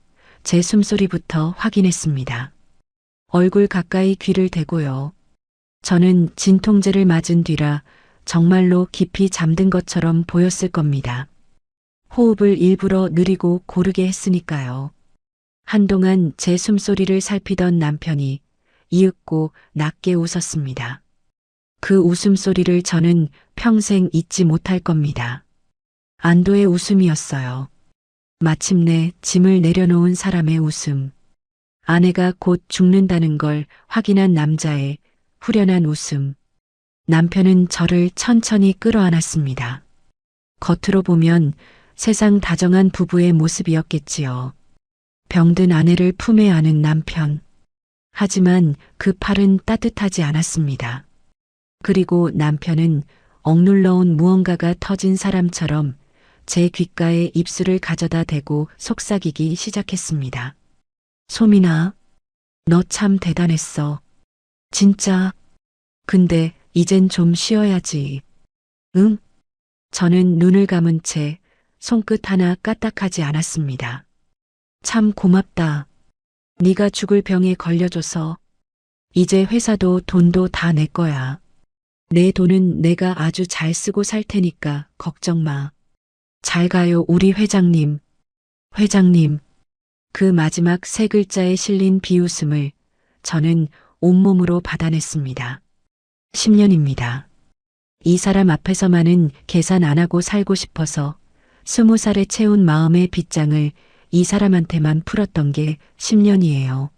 제 숨소리부터 확인했습니다. 얼굴 가까이 귀를 대고요. 저는 진통제를 맞은 뒤라 정말로 깊이 잠든 것처럼 보였을 겁니다. 호흡을 일부러 느리고 고르게 했으니까요. 한동안 제 숨소리를 살피던 남편이 이윽고 낮게 웃었습니다. 그 웃음소리를 저는 평생 잊지 못할 겁니다. 안도의 웃음이었어요. 마침내 짐을 내려놓은 사람의 웃음. 아내가 곧 죽는다는 걸 확인한 남자의 후련한 웃음. 남편은 저를 천천히 끌어안았습니다. 겉으로 보면 세상 다정한 부부의 모습이었겠지요. 병든 아내를 품에 안은 남편. 하지만 그 팔은 따뜻하지 않았습니다. 그리고 남편은 억눌러온 무언가가 터진 사람처럼 제 귓가에 입술을 가져다 대고 속삭이기 시작했습니다. 소민아, 너 참 대단했어. 진짜. 근데 이젠 좀 쉬어야지. 응? 저는 눈을 감은 채 손끝 하나 까딱하지 않았습니다. 참 고맙다. 네가 죽을 병에 걸려줘서 이제 회사도 돈도 다 내 거야. 내 돈은 내가 아주 잘 쓰고 살 테니까 걱정 마. 잘 가요, 우리 회장님. 회장님. 그 마지막 세 글자에 실린 비웃음을 저는 온몸으로 받아냈습니다. 10년입니다. 이 사람 앞에서만은 계산 안 하고 살고 싶어서 20살에 채운 마음의 빗장을 이 사람한테만 풀었던 게 10년이에요.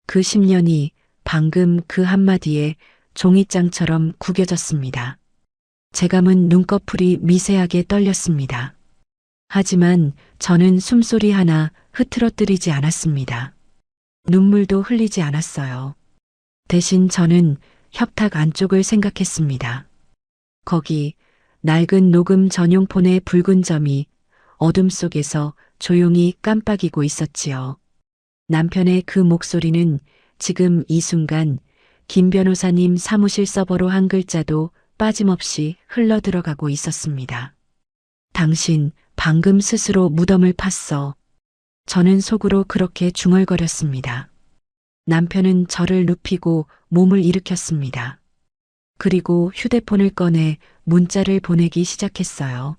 그 10년이 방금 그 한마디에 종이장처럼 구겨졌습니다. 제 감은 눈꺼풀이 미세하게 떨렸습니다. 하지만 저는 숨소리 하나 흐트러뜨리지 않았습니다. 눈물도 흘리지 않았어요. 대신 저는 협탁 안쪽을 생각했습니다. 거기 낡은 녹음 전용폰의 붉은 점이 어둠 속에서 조용히 깜빡이고 있었지요. 남편의 그 목소리는 지금 이 순간 김 변호사님 사무실 서버로 한 글자도 빠짐없이 흘러들어가고 있었습니다. 당신 방금 스스로 무덤을 팠어. 저는 속으로 그렇게 중얼거렸습니다. 남편은 저를 눕히고 몸을 일으켰습니다. 그리고 휴대폰을 꺼내 문자를 보내기 시작했어요.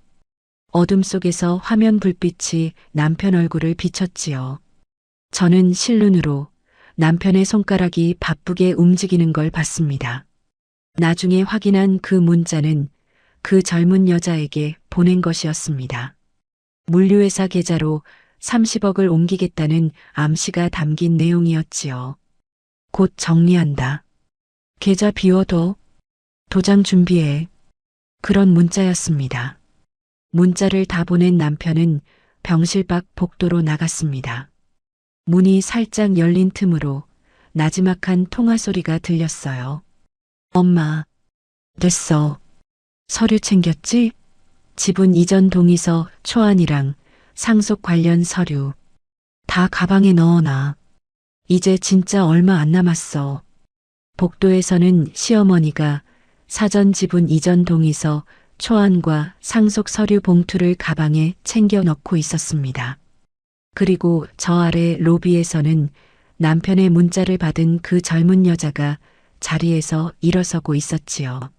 어둠 속에서 화면 불빛이 남편 얼굴을 비췄지요. 저는 실눈으로 남편의 손가락이 바쁘게 움직이는 걸 봤습니다. 나중에 확인한 그 문자는 그 젊은 여자에게 보낸 것이었습니다. 물류회사 계좌로 30억을 옮기겠다는 암시가 담긴 내용이었지요. 곧 정리한다. 계좌 비워둬. 도장 준비해. 그런 문자였습니다. 문자를 다 보낸 남편은 병실 밖 복도로 나갔습니다. 문이 살짝 열린 틈으로 나지막한 통화 소리가 들렸어요. 엄마, 됐어. 서류 챙겼지? 지분 이전 동의서, 초안이랑 상속 관련 서류. 다 가방에 넣어놔. 이제 진짜 얼마 안 남았어. 복도에서는 시어머니가 사전 지분 이전 동의서, 초안과 상속 서류 봉투를 가방에 챙겨 넣고 있었습니다. 그리고 저 아래 로비에서는 남편의 문자를 받은 그 젊은 여자가 자리에서 일어서고 있었지요.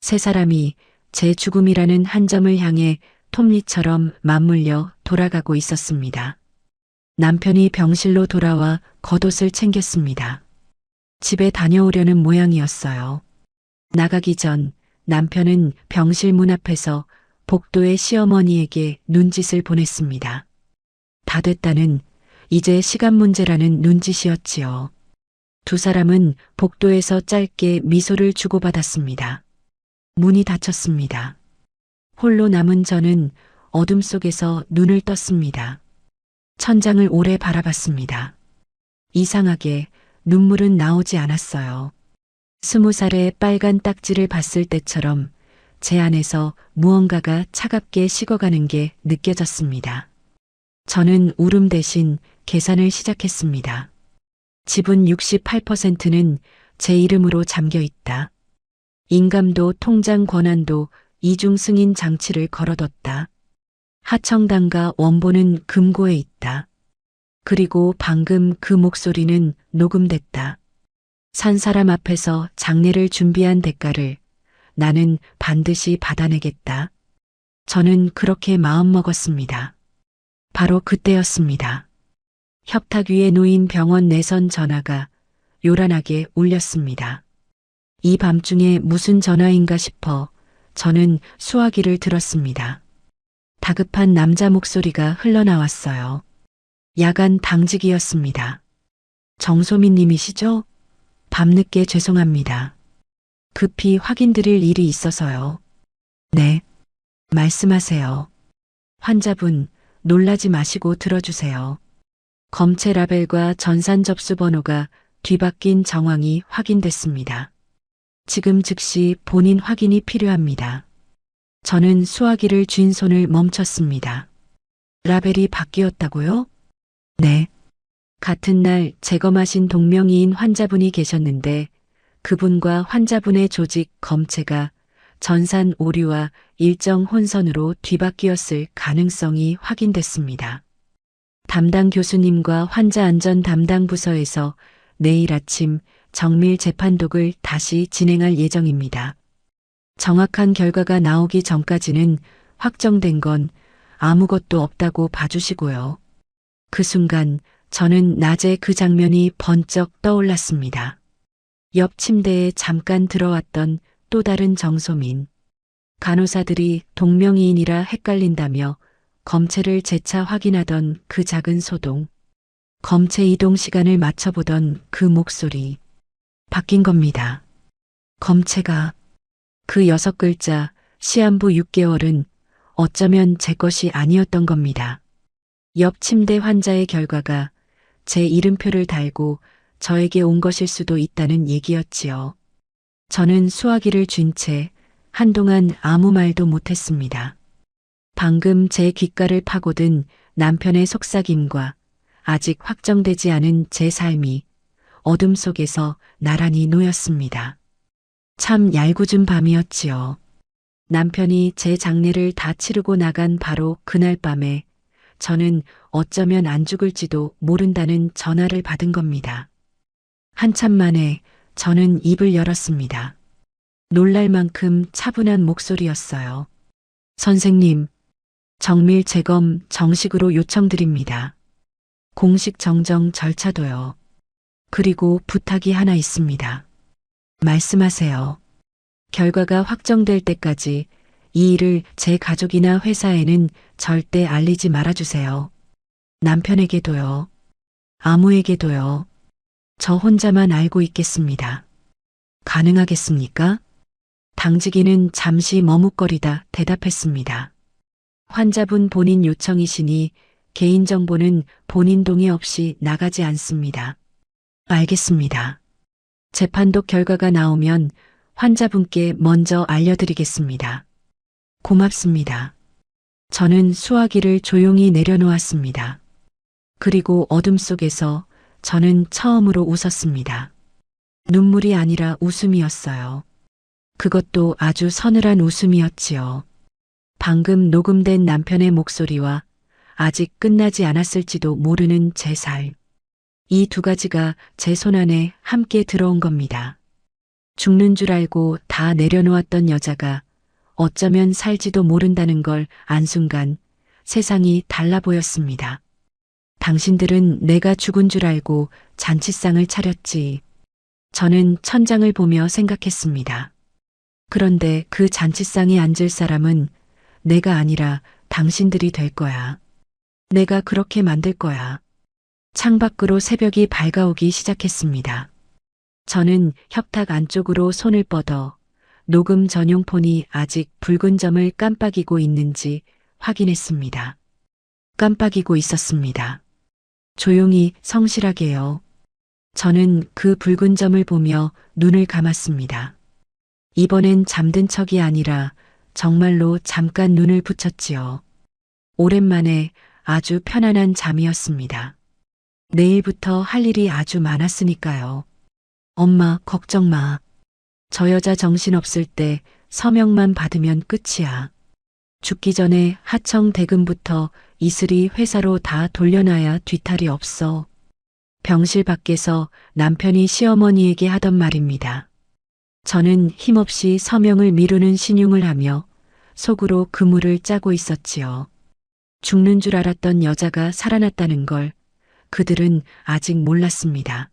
세 사람이 제 죽음이라는 한 점을 향해 톱니처럼 맞물려 돌아가고 있었습니다. 남편이 병실로 돌아와 겉옷을 챙겼습니다. 집에 다녀오려는 모양이었어요. 나가기 전 남편은 병실 문 앞에서 복도의 시어머니에게 눈짓을 보냈습니다. 다 됐다는, 이제 시간 문제라는 눈짓이었지요. 두 사람은 복도에서 짧게 미소를 주고받았습니다. 문이 닫혔습니다. 홀로 남은 저는 어둠 속에서 눈을 떴습니다. 천장을 오래 바라봤습니다. 이상하게 눈물은 나오지 않았어요. 20살의 빨간 딱지를 봤을 때처럼 제 안에서 무언가가 차갑게 식어가는 게 느껴졌습니다. 저는 울음 대신 계산을 시작했습니다. 지분 68%는 제 이름으로 잠겨 있다. 인감도 통장 권한도 이중 승인 장치를 걸어뒀다. 하청단과 원본은 금고에 있다. 그리고 방금 그 목소리는 녹음됐다. 산 사람 앞에서 장례를 준비한 대가를 나는 반드시 받아내겠다. 저는 그렇게 마음먹었습니다. 바로 그때였습니다. 협탁 위에 놓인 병원 내선 전화가 요란하게 울렸습니다. 이 밤중에 무슨 전화인가 싶어 저는 수화기를 들었습니다. 다급한 남자 목소리가 흘러나왔어요. 야간 당직이었습니다. 정소민 님이시죠? 밤늦게 죄송합니다. 급히 확인드릴 일이 있어서요. 네. 말씀하세요. 환자분, 놀라지 마시고 들어주세요. 검체 라벨과 전산 접수 번호가 뒤바뀐 정황이 확인됐습니다. 지금 즉시 본인 확인이 필요합니다. 저는 수화기를 쥔 손을 멈췄습니다. 라벨이 바뀌었다고요? 네. 같은 날 재검하신 동명이인 환자분이 계셨는데 그분과 환자분의 조직 검체가 전산 오류와 일정 혼선으로 뒤바뀌었을 가능성이 확인됐습니다. 담당 교수님과 환자 안전 담당 부서에서 내일 아침 정밀 재판독을 다시 진행할 예정입니다. 정확한 결과가 나오기 전까지는 확정된 건 아무것도 없다고 봐주시고요. 그 순간 저는 낮에 그 장면이 번쩍 떠올랐습니다. 옆 침대에 잠깐 들어왔던 또 다른 정소민. 간호사들이 동명이인이라 헷갈린다며 검체를 재차 확인하던 그 작은 소동. 검체 이동 시간을 맞춰보던 그 목소리. 바뀐 겁니다. 검체가 그 6글자 시한부 6개월은 어쩌면 제 것이 아니었던 겁니다. 옆 침대 환자의 결과가 제 이름표를 달고 저에게 온 것일 수도 있다는 얘기였지요. 저는 수화기를 쥔 채 한동안 아무 말도 못했습니다. 방금 제 귓가를 파고든 남편의 속삭임과 아직 확정되지 않은 제 삶이 어둠 속에서 나란히 놓였습니다. 참 얄궂은 밤이었지요. 남편이 제 장례를 다 치르고 나간 바로 그날 밤에 저는 어쩌면 안 죽을지도 모른다는 전화를 받은 겁니다. 한참 만에 저는 입을 열었습니다. 놀랄 만큼 차분한 목소리였어요. 선생님, 정밀 재검 정식으로 요청드립니다. 공식 정정 절차도요. 그리고 부탁이 하나 있습니다. 말씀하세요. 결과가 확정될 때까지 이 일을 제 가족이나 회사에는 절대 알리지 말아주세요. 남편에게도요. 아무에게도요. 저 혼자만 알고 있겠습니다. 가능하겠습니까? 당직인은 잠시 머뭇거리다 대답했습니다. 환자분 본인 요청이시니 개인정보는 본인 동의 없이 나가지 않습니다. 알겠습니다. 재판독 결과가 나오면 환자분께 먼저 알려드리겠습니다. 고맙습니다. 저는 수화기를 조용히 내려놓았습니다. 그리고 어둠 속에서 저는 처음으로 웃었습니다. 눈물이 아니라 웃음이었어요. 그것도 아주 서늘한 웃음이었지요. 방금 녹음된 남편의 목소리와 아직 끝나지 않았을지도 모르는 제 삶. 이 두 가지가 제 손안에 함께 들어온 겁니다. 죽는 줄 알고 다 내려놓았던 여자가 어쩌면 살지도 모른다는 걸 안 순간 세상이 달라 보였습니다. 당신들은 내가 죽은 줄 알고 잔치상을 차렸지. 저는 천장을 보며 생각했습니다. 그런데 그 잔치상에 앉을 사람은 내가 아니라 당신들이 될 거야. 내가 그렇게 만들 거야. 창밖으로 새벽이 밝아오기 시작했습니다. 저는 협탁 안쪽으로 손을 뻗어 녹음 전용 폰이 아직 붉은 점을 깜빡이고 있는지 확인했습니다. 깜빡이고 있었습니다. 조용히 성실하게요. 저는 그 붉은 점을 보며 눈을 감았습니다. 이번엔 잠든 척이 아니라 정말로 잠깐 눈을 붙였지요. 오랜만에 아주 편안한 잠이었습니다. 내일부터 할 일이 아주 많았으니까요. 엄마, 걱정 마. 저 여자 정신없을 때 서명만 받으면 끝이야. 죽기 전에 하청 대금부터 이슬이 회사로 다 돌려놔야 뒤탈이 없어. 병실 밖에서 남편이 시어머니에게 하던 말입니다. 저는 힘없이 서명을 미루는 신용을 하며 속으로 그물을 짜고 있었지요. 죽는 줄 알았던 여자가 살아났다는 걸 그들은 아직 몰랐습니다.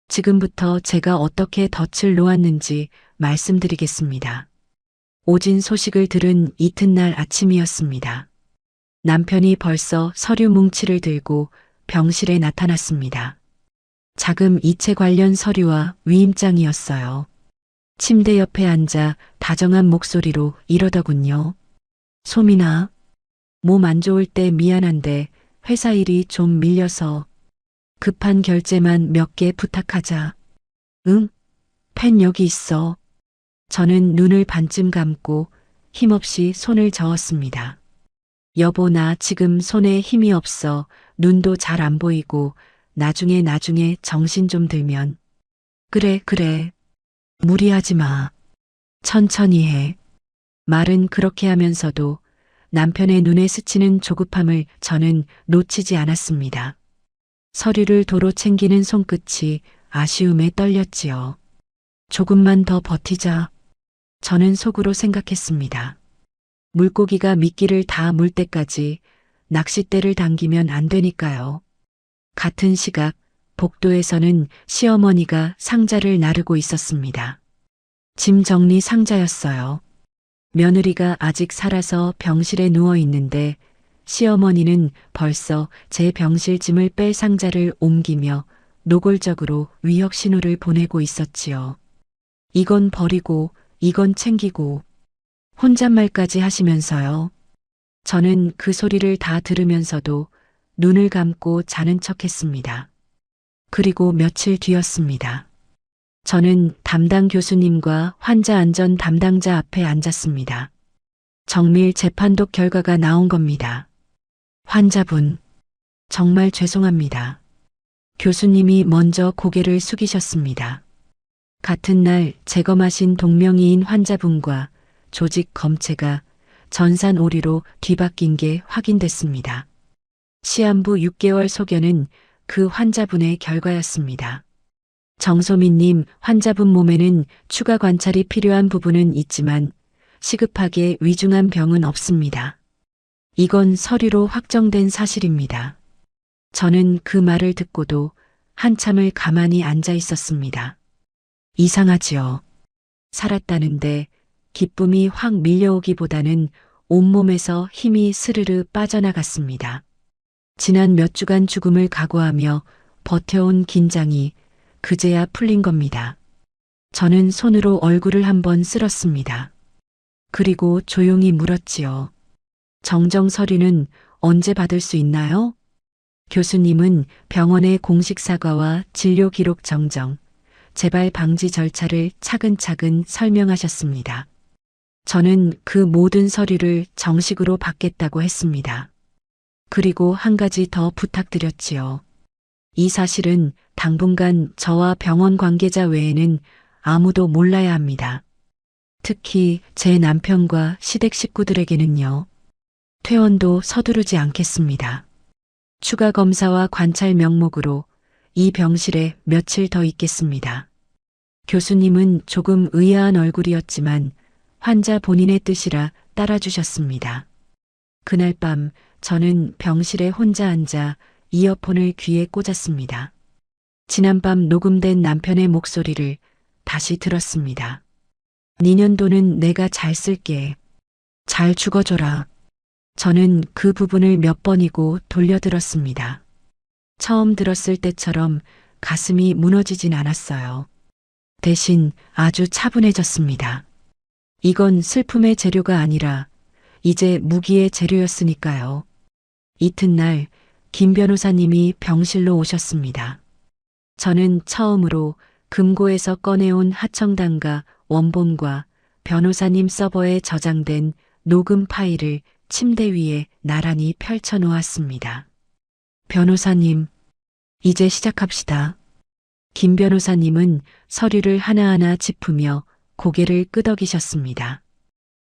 지금부터 제가 어떻게 덫을 놓았는지 말씀드리겠습니다. 오진 소식을 들은 이튿날 아침이었습니다. 남편이 벌써 서류 뭉치를 들고 병실에 나타났습니다. 자금 이체 관련 서류와 위임장이었어요. 침대 옆에 앉아 다정한 목소리로 이러더군요. 소민아, 몸 안 좋을 때 미안한데 회사 일이 좀 밀려서 급한 결제만 몇 개 부탁하자. 응? 펜 여기 있어. 저는 눈을 반쯤 감고 힘없이 손을 저었습니다. 여보, 나 지금 손에 힘이 없어. 눈도 잘 안 보이고 나중에 정신 좀 들면. 그래. 무리하지 마. 천천히 해. 말은 그렇게 하면서도 남편의 눈에 스치는 조급함을 저는 놓치지 않았습니다. 서류를 도로 챙기는 손끝이 아쉬움에 떨렸지요. 조금만 더 버티자. 저는 속으로 생각했습니다. 물고기가 미끼를 다 물 때까지 낚싯대를 당기면 안 되니까요. 같은 시각 복도에서는 시어머니가 상자를 나르고 있었습니다. 짐 정리 상자였어요. 며느리가 아직 살아서 병실에 누워 있는데 시어머니는 벌써 제 병실 짐을 뺄 상자를 옮기며 노골적으로 위협 신호를 보내고 있었지요. 이건 버리고 이건 챙기고 혼잣말까지 하시면서요. 저는 그 소리를 다 들으면서도 눈을 감고 자는 척했습니다. 그리고 며칠 뒤였습니다. 저는 담당 교수님과 환자 안전 담당자 앞에 앉았습니다. 정밀 재판독 결과가 나온 겁니다. 환자분, 정말 죄송합니다. 교수님이 먼저 고개를 숙이셨습니다. 같은 날 재검하신 동명이인 환자분과 조직 검체가 전산 오류로 뒤바뀐 게 확인됐습니다. 시한부 6개월 소견은 그 환자분의 결과였습니다. 정소민님, 환자분 몸에는 추가 관찰이 필요한 부분은 있지만 시급하게 위중한 병은 없습니다. 이건 서류로 확정된 사실입니다. 저는 그 말을 듣고도 한참을 가만히 앉아 있었습니다. 이상하지요. 살았다는데 기쁨이 확 밀려오기보다는 온몸에서 힘이 스르르 빠져나갔습니다. 지난 몇 주간 죽음을 각오하며 버텨온 긴장이 그제야 풀린 겁니다. 저는 손으로 얼굴을 한번 쓸었습니다. 그리고 조용히 물었지요. 정정 서류는 언제 받을 수 있나요? 교수님은 병원의 공식 사과와 진료 기록 정정, 재발 방지 절차를 차근차근 설명하셨습니다. 저는 그 모든 서류를 정식으로 받겠다고 했습니다. 그리고 한 가지 더 부탁드렸지요. 이 사실은 당분간 저와 병원 관계자 외에는 아무도 몰라야 합니다. 특히 제 남편과 시댁 식구들에게는요. 퇴원도 서두르지 않겠습니다. 추가 검사와 관찰 명목으로 이 병실에 며칠 더 있겠습니다. 교수님은 조금 의아한 얼굴이었지만 환자 본인의 뜻이라 따라주셨습니다. 그날 밤 저는 병실에 혼자 앉아 이어폰을 귀에 꽂았습니다. 지난밤 녹음된 남편의 목소리를 다시 들었습니다. 니년 돈은 내가 잘 쓸게. 잘 죽어줘라. 저는 그 부분을 몇 번이고 돌려들었습니다. 처음 들었을 때처럼 가슴이 무너지진 않았어요. 대신 아주 차분해졌습니다. 이건 슬픔의 재료가 아니라 이제 무기의 재료였으니까요. 이튿날 김 변호사님이 병실로 오셨습니다. 저는 처음으로 금고에서 꺼내온 하청단과 원본과 변호사님 서버에 저장된 녹음 파일을 침대 위에 나란히 펼쳐 놓았습니다. 변호사님, 이제 시작합시다. 김 변호사님은 서류를 하나하나 짚으며 고개를 끄덕이셨습니다.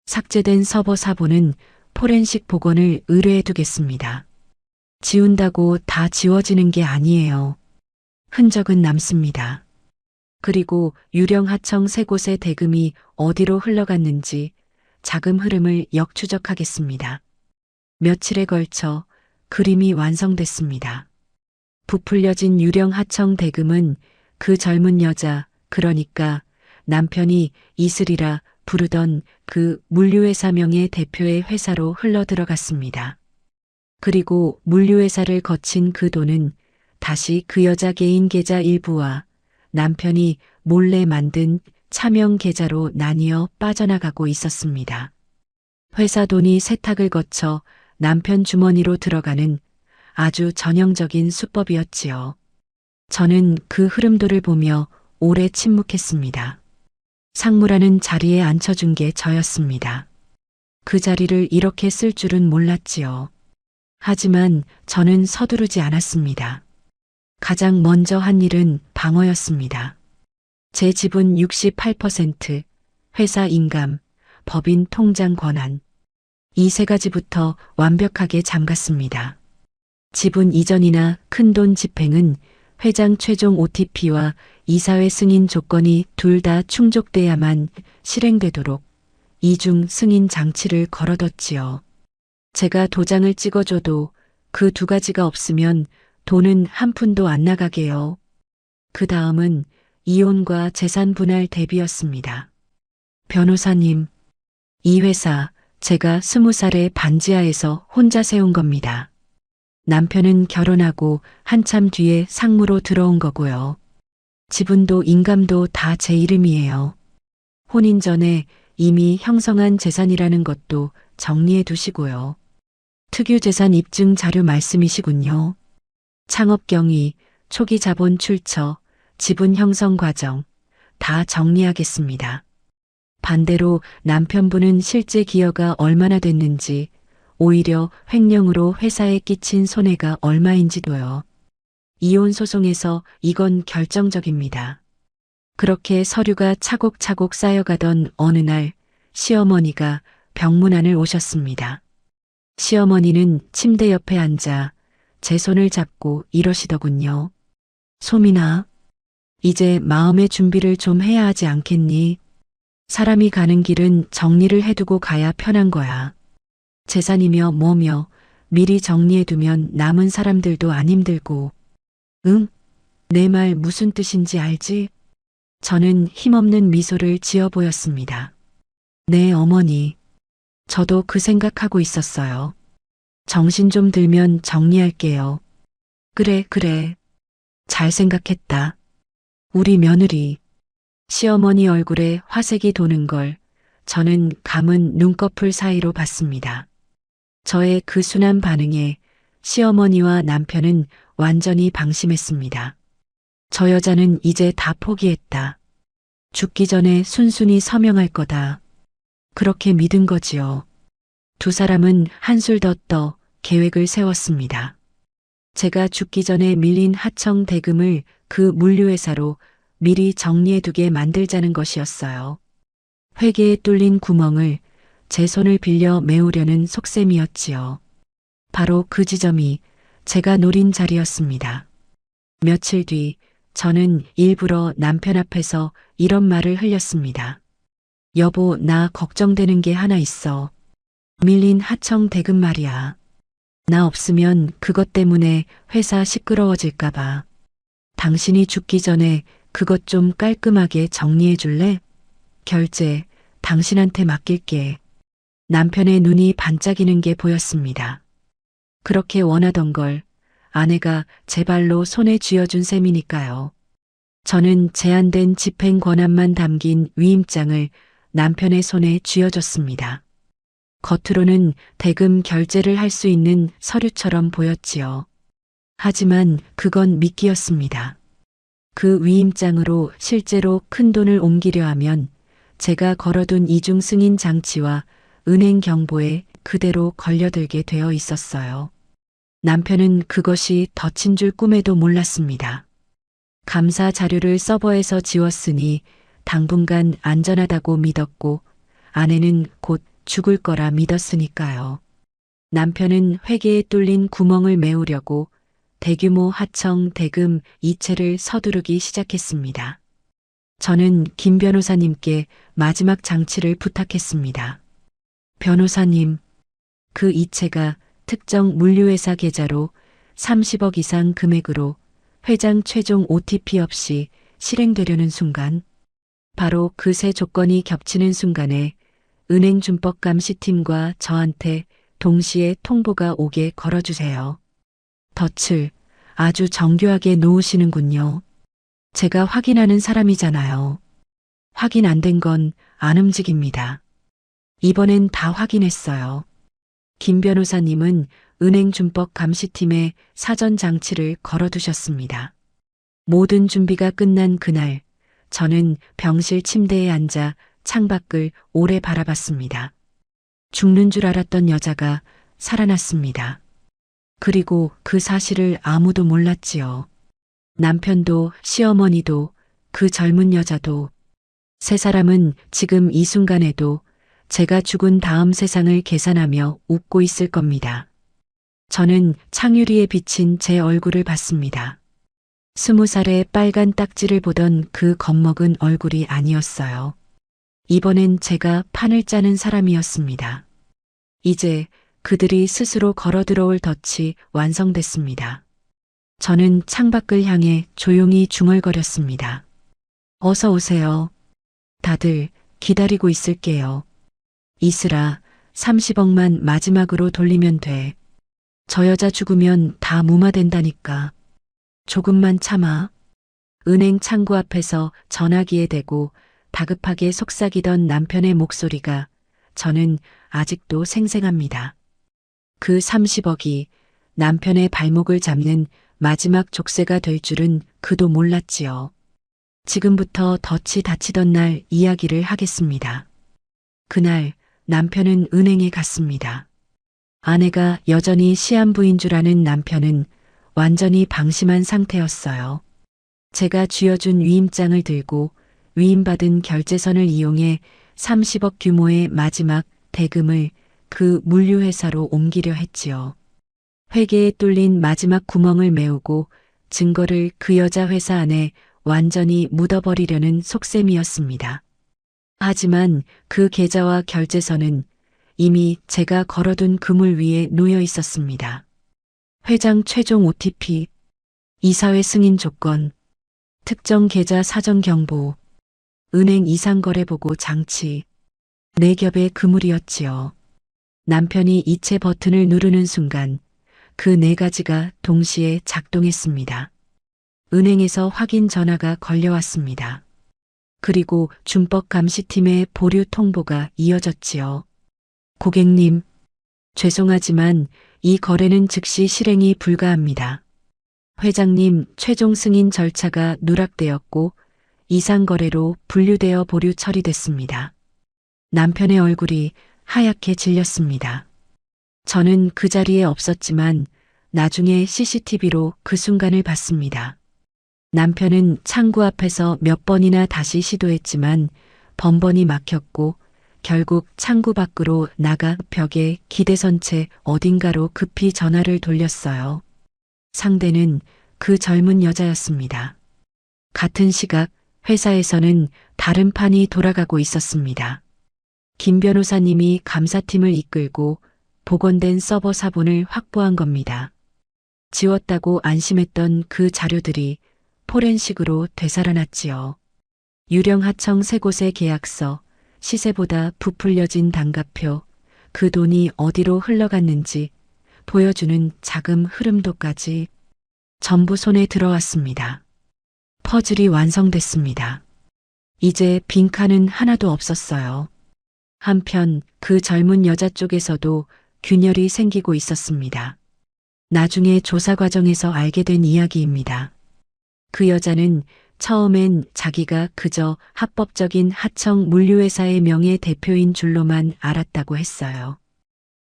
삭제된 서버 사본은 포렌식 복원을 의뢰해 두겠습니다. 지운다고 다 지워지는 게 아니에요. 흔적은 남습니다. 그리고 유령 하청 3곳의 대금이 어디로 흘러갔는지 자금 흐름을 역추적하겠습니다. 며칠에 걸쳐 그림이 완성됐습니다. 부풀려진 유령 하청 대금은 그 젊은 여자, 그러니까 남편이 이슬이라 부르던 그 물류회사명의 대표의 회사로 흘러들어갔습니다. 그리고 물류회사를 거친 그 돈은 다시 그 여자 개인 계좌 일부와 남편이 몰래 만든 차명 계좌로 나뉘어 빠져나가고 있었습니다. 회사 돈이 세탁을 거쳐 남편 주머니로 들어가는 아주 전형적인 수법이었지요. 저는 그 흐름도를 보며 오래 침묵했습니다. 상무라는 자리에 앉혀준 게 저였습니다. 그 자리를 이렇게 쓸 줄은 몰랐지요. 하지만 저는 서두르지 않았습니다. 가장 먼저 한 일은 방어였습니다. 제 지분 68%, 회사 인감, 법인 통장 권한. 이 3가지부터 완벽하게 잠갔습니다. 지분 이전이나 큰돈 집행은 회장 최종 OTP와 이사회 승인 조건이 둘 다 충족돼야만 실행되도록 이중 승인 장치를 걸어뒀지요. 제가 도장을 찍어줘도 그 두 가지가 없으면 돈은 한 푼도 안 나가게요. 그 다음은 이혼과 재산 분할 대비였습니다. 변호사님, 이 회사 제가 20살에 반지하에서 혼자 세운 겁니다. 남편은 결혼하고 한참 뒤에 상무로 들어온 거고요. 지분도 인감도 다 제 이름이에요. 혼인 전에 이미 형성한 재산이라는 것도 정리해 두시고요. 특유재산 입증 자료 말씀이시군요. 창업 경위, 초기 자본 출처, 지분 형성 과정 다 정리하겠습니다. 반대로 남편분은 실제 기여가 얼마나 됐는지, 오히려 횡령으로 회사에 끼친 손해가 얼마인지도요. 이혼 소송에서 이건 결정적입니다. 그렇게 서류가 차곡차곡 쌓여가던 어느 날 시어머니가 병문안을 오셨습니다. 시어머니는 침대 옆에 앉아 제 손을 잡고 이러시더군요. 소민아, 이제 마음의 준비를 좀 해야 하지 않겠니? 사람이 가는 길은 정리를 해두고 가야 편한 거야. 재산이며 뭐며 미리 정리해두면 남은 사람들도 안 힘들고. 응? 내 말 무슨 뜻인지 알지? 저는 힘없는 미소를 지어 보였습니다. 네, 어머니. 저도 그 생각하고 있었어요. 정신 좀 들면 정리할게요. 그래, 그래. 잘 생각했다. 우리 며느리. 시어머니 얼굴에 화색이 도는 걸 저는 감은 눈꺼풀 사이로 봤습니다. 저의 그 순한 반응에 시어머니와 남편은 완전히 방심했습니다. 저 여자는 이제 다 포기했다. 죽기 전에 순순히 서명할 거다. 그렇게 믿은 거지요. 두 사람은 한술 더 떠 계획을 세웠습니다. 제가 죽기 전에 밀린 하청 대금을 그 물류회사로 미리 정리해두게 만들자는 것이었어요. 회계에 뚫린 구멍을 제 손을 빌려 메우려는 속셈이었지요. 바로 그 지점이 제가 노린 자리였습니다. 며칠 뒤 저는 일부러 남편 앞에서 이런 말을 흘렸습니다. 여보, 나 걱정되는 게 하나 있어. 밀린 하청 대금 말이야. 나 없으면 그것 때문에 회사 시끄러워질까 봐. 당신이 죽기 전에 그것 좀 깔끔하게 정리해 줄래? 결제 당신한테 맡길게. 남편의 눈이 반짝이는 게 보였습니다. 그렇게 원하던 걸 아내가 제 발로 손에 쥐어준 셈이니까요. 저는 제한된 집행 권한만 담긴 위임장을 남편의 손에 쥐어줬습니다. 겉으로는 대금 결제를 할 수 있는 서류처럼 보였지요. 하지만 그건 미끼였습니다. 그 위임장으로 실제로 큰 돈을 옮기려 하면 제가 걸어둔 이중 승인 장치와 은행 경보에 그대로 걸려들게 되어 있었어요. 남편은 그것이 덫인 줄 꿈에도 몰랐습니다. 감사 자료를 서버에서 지웠으니 당분간 안전하다고 믿었고 아내는 곧 죽을 거라 믿었으니까요. 남편은 회계에 뚫린 구멍을 메우려고 대규모 하청 대금 이체를 서두르기 시작했습니다. 저는 김 변호사님께 마지막 장치를 부탁했습니다. 변호사님, 그 이체가 특정 물류회사 계좌로 30억 이상 금액으로 회장 최종 OTP 없이 실행되려는 순간, 바로 그 세 조건이 겹치는 순간에 은행준법감시팀과 저한테 동시에 통보가 오게 걸어주세요. 덫을 아주 정교하게 놓으시는군요. 제가 확인하는 사람이잖아요. 확인 안 된 건 안 움직입니다. 이번엔 다 확인했어요. 김 변호사님은 은행준법감시팀에 사전 장치를 걸어두셨습니다. 모든 준비가 끝난 그날, 저는 병실 침대에 앉아 창밖을 오래 바라봤습니다. 죽는 줄 알았던 여자가 살아났습니다. 그리고 그 사실을 아무도 몰랐지요. 남편도 시어머니도 그 젊은 여자도 세 사람은 지금 이 순간에도 제가 죽은 다음 세상을 계산하며 웃고 있을 겁니다. 저는 창유리에 비친 제 얼굴을 봤습니다. 20살에 빨간 딱지를 보던 그 겁먹은 얼굴이 아니었어요. 이번엔 제가 판을 짜는 사람이었습니다. 이제 그들이 스스로 걸어 들어올 덫이 완성됐습니다. 저는 창밖을 향해 조용히 중얼거렸습니다. 어서 오세요. 다들 기다리고 있을게요. 이슬아, 30억만 마지막으로 돌리면 돼. 저 여자 죽으면 다 무마된다니까. 조금만 참아. 은행 창구 앞에서 전화기에 대고 다급하게 속삭이던 남편의 목소리가 저는 아직도 생생합니다. 그 30억이 남편의 발목을 잡는 마지막 족쇄가 될 줄은 그도 몰랐지요. 지금부터 덫이 닫히던 날 이야기를 하겠습니다. 그날 남편은 은행에 갔습니다. 아내가 여전히 시한부인 줄 아는 남편은 완전히 방심한 상태였어요. 제가 쥐어준 위임장을 들고 위임받은 결제선을 이용해 30억 규모의 마지막 대금을 그 물류회사로 옮기려 했지요. 회계에 뚫린 마지막 구멍을 메우고 증거를 그 여자 회사 안에 완전히 묻어버리려는 속셈이었습니다. 하지만 그 계좌와 결제선은 이미 제가 걸어둔 그물 위에 놓여 있었습니다. 회장 최종 OTP, 이사회 승인 조건, 특정 계좌 사전 경보, 은행 이상거래 보고 장치, 네 겹의 그물이었지요. 남편이 이체 버튼을 누르는 순간 그 네 가지가 동시에 작동했습니다. 은행에서 확인 전화가 걸려왔습니다. 그리고 준법 감시팀의 보류 통보가 이어졌지요. 고객님, 죄송하지만 이 거래는 즉시 실행이 불가합니다. 회장님 최종 승인 절차가 누락되었고 이상 거래로 분류되어 보류 처리됐습니다. 남편의 얼굴이 하얗게 질렸습니다. 저는 그 자리에 없었지만 나중에 CCTV로 그 순간을 봤습니다. 남편은 창구 앞에서 몇 번이나 다시 시도했지만 번번이 막혔고 결국 창구 밖으로 나가 벽에 기대선 채 어딘가로 급히 전화를 돌렸어요. 상대는 그 젊은 여자였습니다. 같은 시각 회사에서는 다른 판이 돌아가고 있었습니다. 김 변호사님이 감사팀을 이끌고 복원된 서버 사본을 확보한 겁니다. 지웠다고 안심했던 그 자료들이 포렌식으로 되살아났지요. 유령 하청 세 곳의 계약서, 시세보다 부풀려진 단가표, 그 돈이 어디로 흘러갔는지 보여주는 자금 흐름도까지 전부 손에 들어왔습니다. 퍼즐이 완성됐습니다. 이제 빈칸은 하나도 없었어요. 한편 그 젊은 여자 쪽에서도 균열이 생기고 있었습니다. 나중에 조사 과정에서 알게 된 이야기입니다. 그 여자는 처음엔 자기가 그저 합법적인 하청 물류회사의 명예 대표인 줄로만 알았다고 했어요.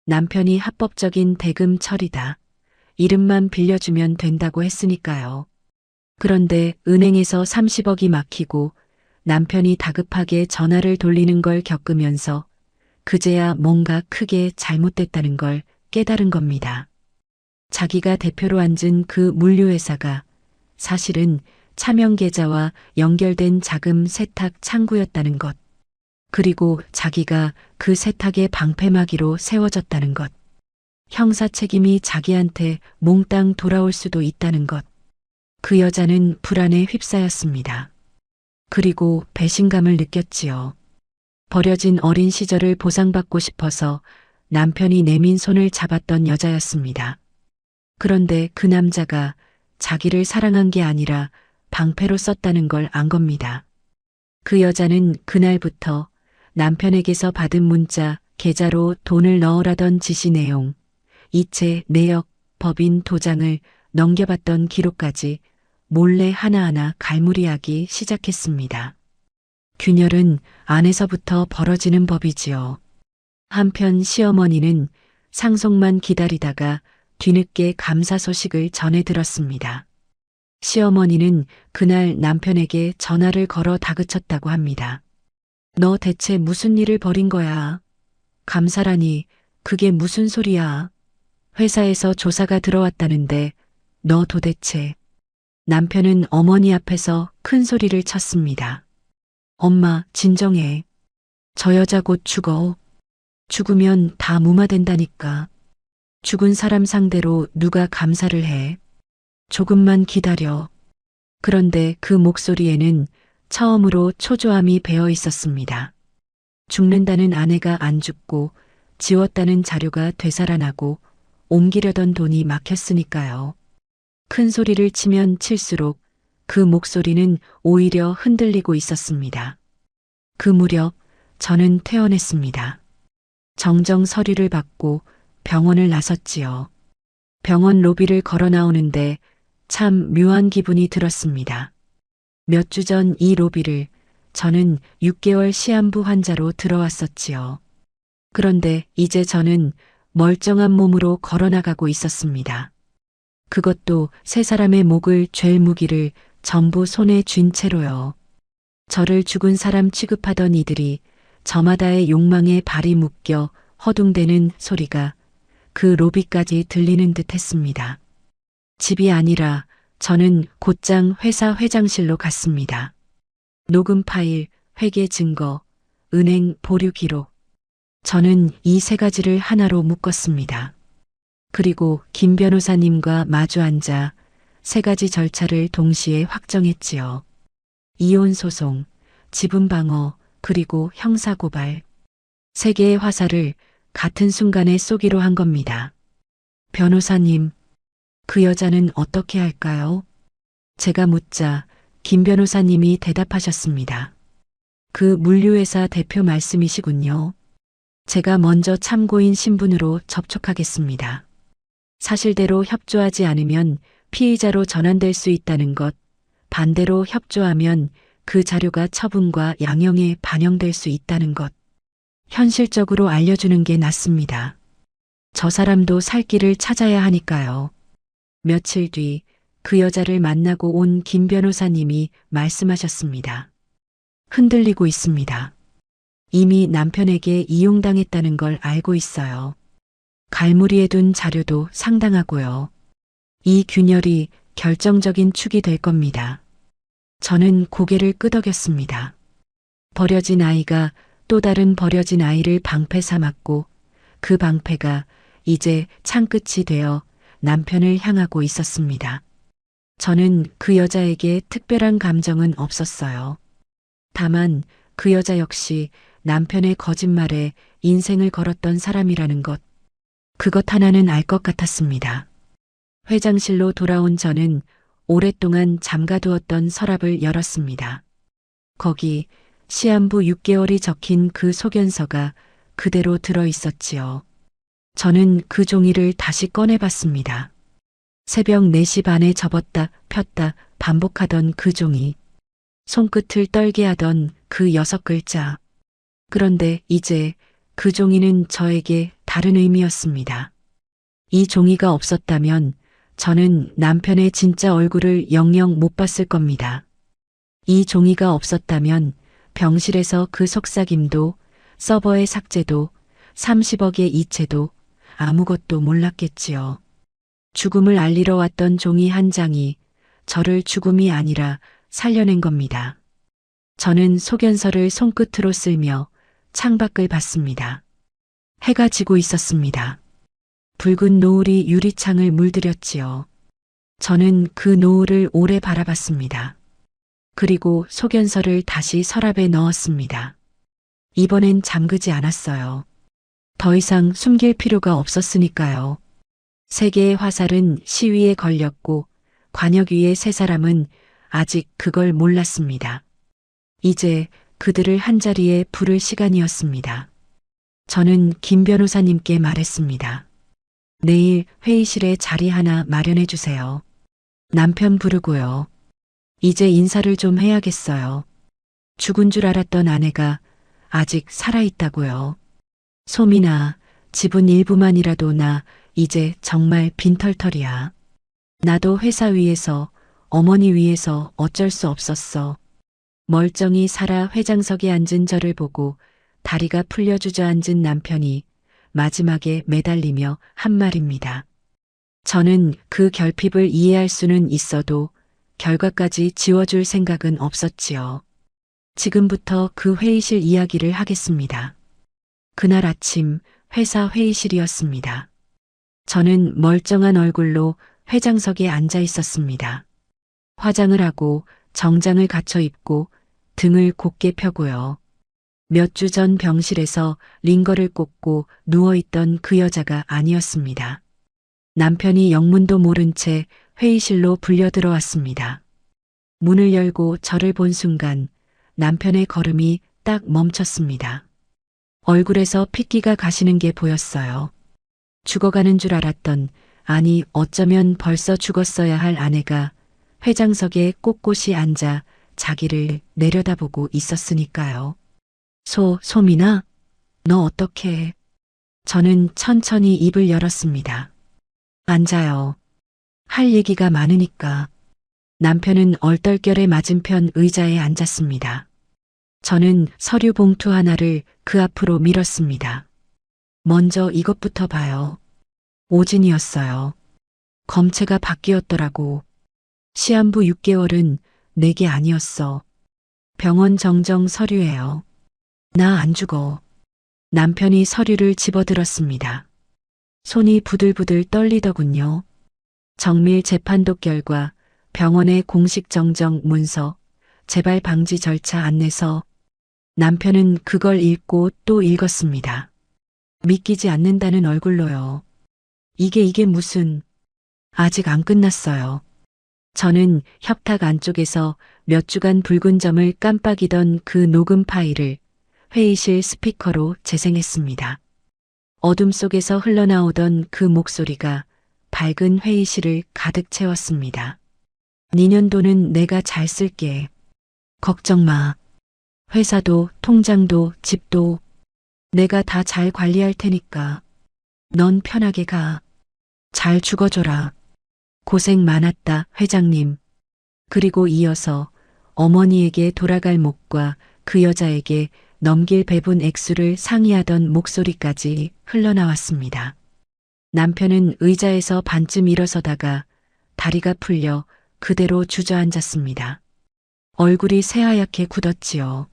남편이 합법적인 대금 처리다. 이름만 빌려주면 된다고 했으니까요. 그런데 은행에서 30억이 막히고 남편이 다급하게 전화를 돌리는 걸 겪으면서 그제야 뭔가 크게 잘못됐다는 걸 깨달은 겁니다. 자기가 대표로 앉은 그 물류회사가 사실은 차명 계좌와 연결된 자금 세탁 창구였다는 것. 그리고 자기가 그 세탁의 방패막이로 세워졌다는 것. 형사 책임이 자기한테 몽땅 돌아올 수도 있다는 것. 그 여자는 불안에 휩싸였습니다. 그리고 배신감을 느꼈지요. 버려진 어린 시절을 보상받고 싶어서 남편이 내민 손을 잡았던 여자였습니다. 그런데 그 남자가 자기를 사랑한 게 아니라 방패로 썼다는 걸 안 겁니다. 그 여자는 그날부터 남편에게서 받은 문자, 계좌로 돈을 넣으라던 지시 내용, 이체, 내역, 법인 도장을 넘겨봤던 기록까지 몰래 하나하나 갈무리하기 시작했습니다. 균열은 안에서부터 벌어지는 법이지요. 한편 시어머니는 상속만 기다리다가 뒤늦게 감사 소식을 전해 들었습니다. 시어머니는 그날 남편에게 전화를 걸어 다그쳤다고 합니다. 너 대체 무슨 일을 벌인 거야? 감사라니 그게 무슨 소리야? 회사에서 조사가 들어왔다는데 너 도대체 남편은 어머니 앞에서 큰 소리를 쳤습니다. 엄마, 진정해. 저 여자 곧 죽어. 죽으면 다 무마된다니까. 죽은 사람 상대로 누가 감사를 해. 조금만 기다려. 그런데 그 목소리에는 처음으로 초조함이 배어 있었습니다. 죽는다는 아내가 안 죽고 지웠다는 자료가 되살아나고 옮기려던 돈이 막혔으니까요. 큰 소리를 치면 칠수록 그 목소리는 오히려 흔들리고 있었습니다. 그 무렵 저는 퇴원했습니다. 정정 서류를 받고 병원을 나섰지요. 병원 로비를 걸어 나오는데 참 묘한 기분이 들었습니다. 몇 주 전 이 로비를 저는 6개월 시한부 환자로 들어왔었지요. 그런데 이제 저는 멀쩡한 몸으로 걸어 나가고 있었습니다. 그것도 세 사람의 목을 쥘 무기를 전부 손에 쥔 채로요. 저를 죽은 사람 취급하던 이들이 저마다의 욕망에 발이 묶여 허둥대는 소리가 그 로비까지 들리는 듯 했습니다. 집이 아니라 저는 곧장 회사 회장실로 갔습니다. 녹음 파일, 회계 증거, 은행 보류 기록. 저는 이 세 가지를 하나로 묶었습니다. 그리고 김 변호사님과 마주 앉아 세 가지 절차를 동시에 확정했지요. 이혼 소송, 지분 방어, 그리고 형사 고발. 세 개의 화살을 같은 순간에 쏘기로 한 겁니다. 변호사님, 그 여자는 어떻게 할까요? 제가 묻자 김 변호사님이 대답하셨습니다. 그 물류회사 대표 말씀이시군요. 제가 먼저 참고인 신분으로 접촉하겠습니다. 사실대로 협조하지 않으면 피의자로 전환될 수 있다는 것, 반대로 협조하면 그 자료가 처분과 양형에 반영될 수 있다는 것. 현실적으로 알려주는 게 낫습니다. 저 사람도 살 길을 찾아야 하니까요. 며칠 뒤 그 여자를 만나고 온 김 변호사님이 말씀하셨습니다. 흔들리고 있습니다. 이미 남편에게 이용당했다는 걸 알고 있어요. 갈무리에 둔 자료도 상당하고요. 이 균열이 결정적인 축이 될 겁니다. 저는 고개를 끄덕였습니다. 버려진 아이가 또 다른 버려진 아이를 방패 삼았고 그 방패가 이제 창끝이 되어 남편을 향하고 있었습니다. 저는 그 여자에게 특별한 감정은 없었어요. 다만 그 여자 역시 남편의 거짓말에 인생을 걸었던 사람이라는 것, 그것 하나는 알 것 같았습니다. 회장실로 돌아온 저는 오랫동안 잠가두었던 서랍을 열었습니다. 거기 시한부 6개월이 적힌 그 소견서가 그대로 들어 있었지요. 저는 그 종이를 다시 꺼내봤습니다. 새벽 4시 반에 접었다 폈다 반복하던 그 종이, 손끝을 떨게 하던 그 6글자. 그런데 이제 그 종이는 저에게 다른 의미였습니다. 이 종이가 없었다면 저는 남편의 진짜 얼굴을 영영 못 봤을 겁니다. 이 종이가 없었다면 병실에서 그 속삭임도, 서버의 삭제도, 30억의 이체도 아무것도 몰랐겠지요. 죽음을 알리러 왔던 종이 한 장이 저를 죽음이 아니라 살려낸 겁니다. 저는 소견서를 손끝으로 쓸며 창밖을 봤습니다. 해가 지고 있었습니다. 붉은 노을이 유리창을 물들였지요. 저는 그 노을을 오래 바라봤습니다. 그리고 소견서를 다시 서랍에 넣었습니다. 이번엔 잠그지 않았어요. 더 이상 숨길 필요가 없었으니까요. 세 개의 화살은 시위에 걸렸고 관역 위의 세 사람은 아직 그걸 몰랐습니다. 이제 그들을 한자리에 부를 시간이었습니다. 저는 김 변호사님께 말했습니다. 내일 회의실에 자리 하나 마련해 주세요. 남편 부르고요. 이제 인사를 좀 해야겠어요. 죽은 줄 알았던 아내가 아직 살아있다고요. 소민아, 집은 일부만이라도 나 이제 정말 빈털털이야. 나도 회사 위에서, 어머니 위에서 어쩔 수 없었어. 멀쩡히 살아 회장석에 앉은 저를 보고 다리가 풀려 주저앉은 남편이 마지막에 매달리며 한 말입니다. 저는 그 결핍을 이해할 수는 있어도 결과까지 지워줄 생각은 없었지요. 지금부터 그 회의실 이야기를 하겠습니다. 그날 아침 회사 회의실이었습니다. 저는 멀쩡한 얼굴로 회장석에 앉아 있었습니다. 화장을 하고 정장을 갖춰 입고 등을 곧게 펴고요. 몇 주 전 병실에서 링거를 꽂고 누워있던 그 여자가 아니었습니다. 남편이 영문도 모른 채 회의실로 불려 들어왔습니다. 문을 열고 저를 본 순간 남편의 걸음이 딱 멈췄습니다. 얼굴에서 핏기가 가시는 게 보였어요. 죽어가는 줄 알았던, 아니 어쩌면 벌써 죽었어야 할 아내가 회장석에 꼿꼿이 앉아 자기를 내려다보고 있었으니까요. 소민아, 너 어떻게 해? 저는 천천히 입을 열었습니다. 앉아요. 할 얘기가 많으니까. 남편은 얼떨결에 맞은편 의자에 앉았습니다. 저는 서류 봉투 하나를 그 앞으로 밀었습니다. 먼저 이것부터 봐요. 오진이었어요. 검체가 바뀌었더라고. 시한부 6개월은 내게 아니었어. 병원 정정 서류예요. 나 안 죽어. 남편이 서류를 집어들었습니다. 손이 부들부들 떨리더군요. 정밀 재판독 결과, 병원의 공식 정정 문서, 재발 방지 절차 안내서. 남편은 그걸 읽고 또 읽었습니다. 믿기지 않는다는 얼굴로요. 이게 무슨... 아직 안 끝났어요. 저는 협탁 안쪽에서 몇 주간 붉은 점을 깜빡이던 그 녹음 파일을 회의실 스피커로 재생했습니다. 어둠 속에서 흘러나오던 그 목소리가 밝은 회의실을 가득 채웠습니다. 니년 돈은 내가 잘 쓸게. 걱정 마. 회사도 통장도 집도 내가 다 잘 관리할 테니까. 넌 편하게 가. 잘 죽어줘라. 고생 많았다, 회장님. 그리고 이어서 어머니에게 돌아갈 목과 그 여자에게 넘길 배분 액수를 상의하던 목소리까지 흘러나왔습니다. 남편은 의자에서 반쯤 일어서다가 다리가 풀려 그대로 주저앉았습니다. 얼굴이 새하얗게 굳었지요.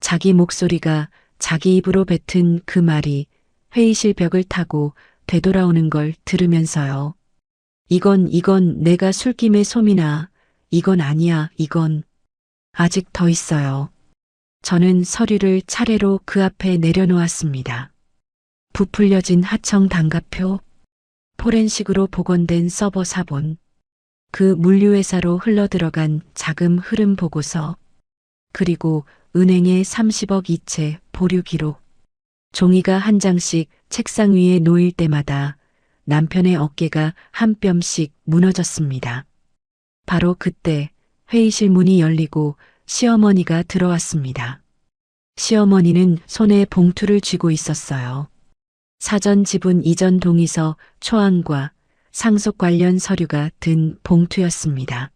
자기 목소리가 자기 입으로 뱉은 그 말이 회의실 벽을 타고 되돌아오는 걸 들으면서요. 이건 내가 술김에 소민아. 이건 아니야, 이건. 아직 더 있어요. 저는 서류를 차례로 그 앞에 내려놓았습니다. 부풀려진 하청 단가표, 포렌식으로 복원된 서버 사본, 그 물류회사로 흘러들어간 자금 흐름 보고서, 그리고 은행의 30억 이체 보류 기록. 종이가 한 장씩 책상 위에 놓일 때마다 남편의 어깨가 한 뼘씩 무너졌습니다. 바로 그때 회의실 문이 열리고 시어머니가 들어왔습니다. 시어머니는 손에 봉투를 쥐고 있었어요. 사전 지분 이전 동의서 초안과 상속 관련 서류가 든 봉투였습니다.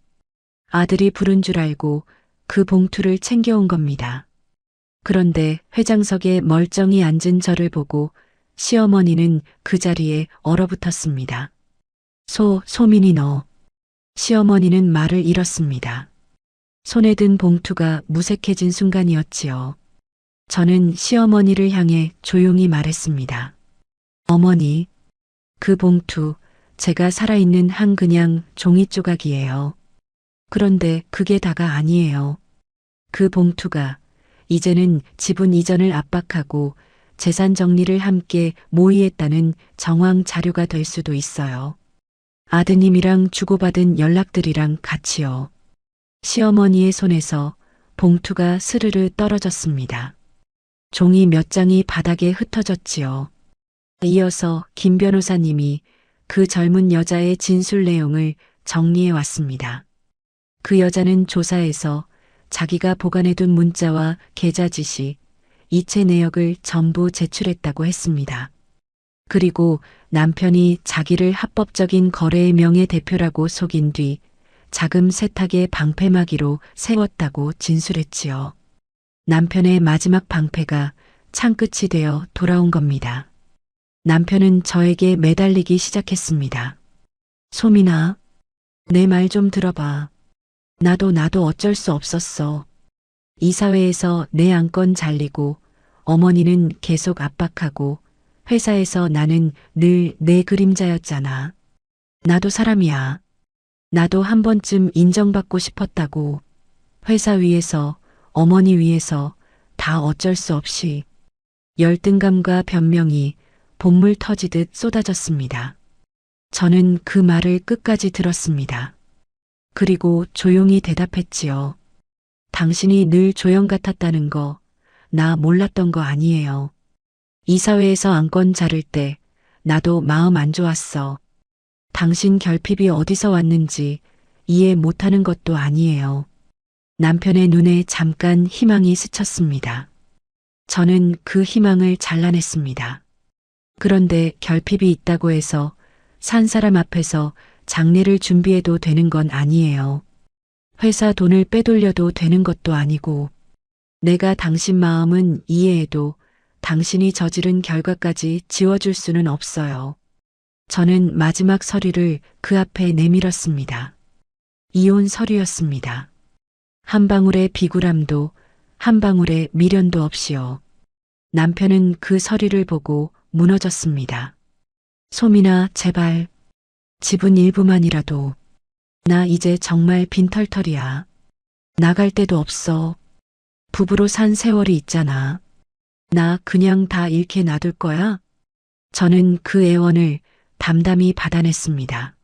아들이 부른 줄 알고 그 봉투를 챙겨온 겁니다. 그런데 회장석에 멀쩡히 앉은 저를 보고 시어머니는 그 자리에 얼어붙었습니다. 소민이 너. 시어머니는 말을 잃었습니다. 손에 든 봉투가 무색해진 순간이었지요. 저는 시어머니를 향해 조용히 말했습니다. 어머니, 그 봉투 제가 살아있는 한 그냥 종이 조각이에요. 그런데 그게 다가 아니에요. 그 봉투가 이제는 지분 이전을 압박하고 재산 정리를 함께 모의했다는 정황 자료가 될 수도 있어요. 아드님이랑 주고받은 연락들이랑 같이요. 시어머니의 손에서 봉투가 스르르 떨어졌습니다. 종이 몇 장이 바닥에 흩어졌지요. 이어서 김 변호사님이 그 젊은 여자의 진술 내용을 정리해 왔습니다. 그 여자는 조사에서 자기가 보관해둔 문자와 계좌 지시, 이체 내역을 전부 제출했다고 했습니다. 그리고 남편이 자기를 합법적인 거래의 명예대표라고 속인 뒤 자금 세탁의 방패막이로 세웠다고 진술했지요. 남편의 마지막 방패가 창끝이 되어 돌아온 겁니다. 남편은 저에게 매달리기 시작했습니다. 소민아, 내 말 좀 들어봐. 나도 어쩔 수 없었어. 이사회에서 내 안건 잘리고 어머니는 계속 압박하고 회사에서 나는 늘 내 그림자였잖아. 나도 사람이야. 나도 한 번쯤 인정받고 싶었다고. 회사 위에서, 어머니 위에서 다 어쩔 수 없이 열등감과 변명이 본물 터지듯 쏟아졌습니다. 저는 그 말을 끝까지 들었습니다. 그리고 조용히 대답했지요. 당신이 늘 조형 같았다는 거, 나 몰랐던 거 아니에요. 이사회에서 안건 자를 때 나도 마음 안 좋았어. 당신 결핍이 어디서 왔는지 이해 못하는 것도 아니에요. 남편의 눈에 잠깐 희망이 스쳤습니다. 저는 그 희망을 잘라냈습니다. 그런데 결핍이 있다고 해서 산 사람 앞에서 장례를 준비해도 되는 건 아니에요. 회사 돈을 빼돌려도 되는 것도 아니고, 내가 당신 마음은 이해해도 당신이 저지른 결과까지 지워줄 수는 없어요. 저는 마지막 서류를 그 앞에 내밀었습니다. 이혼 서류였습니다. 한 방울의 비굴함도 한 방울의 미련도 없이요. 남편은 그 서류를 보고 무너졌습니다. 소민아, 제발. 지분 일부만이라도. 나 이제 정말 빈털털이야. 나갈 데도 없어. 부부로 산 세월이 있잖아. 나 그냥 다 잃게 놔둘 거야? 저는 그 애원을 담담히 받아냈습니다.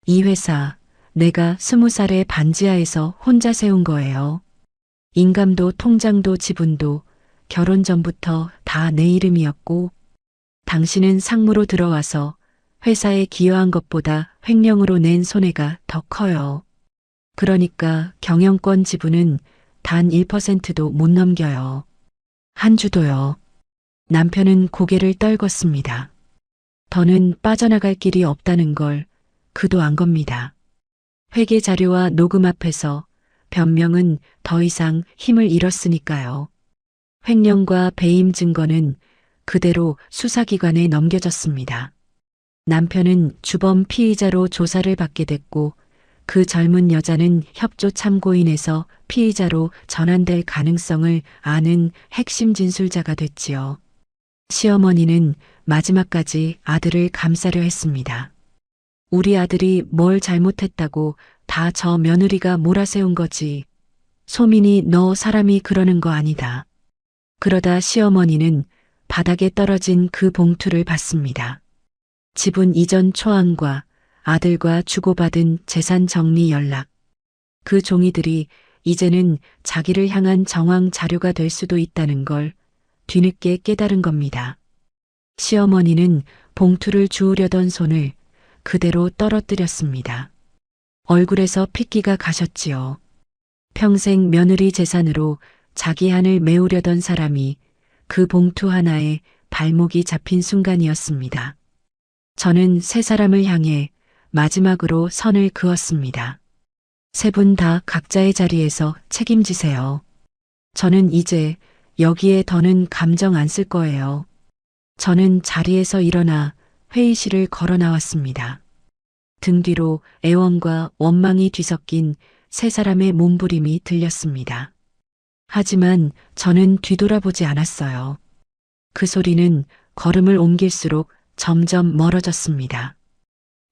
이 회사, 내가 20살에 반지하에서 혼자 세운 거예요. 인감도 통장도 지분도 결혼 전부터 다 내 이름이었고, 당신은 상무로 들어와서 회사에 기여한 것보다 횡령으로 낸 손해가 더 커요. 그러니까 경영권 지분은 단 1%도 못 넘겨요. 한 주도요. 남편은 고개를 떨궜습니다. 더는 빠져나갈 길이 없다는 걸 그도 안 겁니다. 회계 자료와 녹음 앞에서 변명은 더 이상 힘을 잃었으니까요. 횡령과 배임 증거는 그대로 수사기관에 넘겨졌습니다. 남편은 주범 피의자로 조사를 받게 됐고, 그 젊은 여자는 협조 참고인에서 피의자로 전환될 가능성을 아는 핵심 진술자가 됐지요. 시어머니는 마지막까지 아들을 감싸려 했습니다. 우리 아들이 뭘 잘못했다고 다 저 며느리가 몰아세운 거지. 소민이 너 사람이 그러는 거 아니다. 그러다 시어머니는 바닥에 떨어진 그 봉투를 봤습니다. 지분 이전 초안과 아들과 주고받은 재산 정리 연락. 그 종이들이 이제는 자기를 향한 정황 자료가 될 수도 있다는 걸 뒤늦게 깨달은 겁니다. 시어머니는 봉투를 주우려던 손을 그대로 떨어뜨렸습니다. 얼굴에서 핏기가 가셨지요. 평생 며느리 재산으로 자기 한을 메우려던 사람이 그 봉투 하나에 발목이 잡힌 순간이었습니다. 저는 세 사람을 향해 마지막으로 선을 그었습니다. 세 분 다 각자의 자리에서 책임지세요. 저는 이제 여기에 더는 감정 안 쓸 거예요. 저는 자리에서 일어나 회의실을 걸어 나왔습니다. 등 뒤로 애원과 원망이 뒤섞인 세 사람의 몸부림이 들렸습니다. 하지만 저는 뒤돌아보지 않았어요. 그 소리는 걸음을 옮길수록 점점 멀어졌습니다.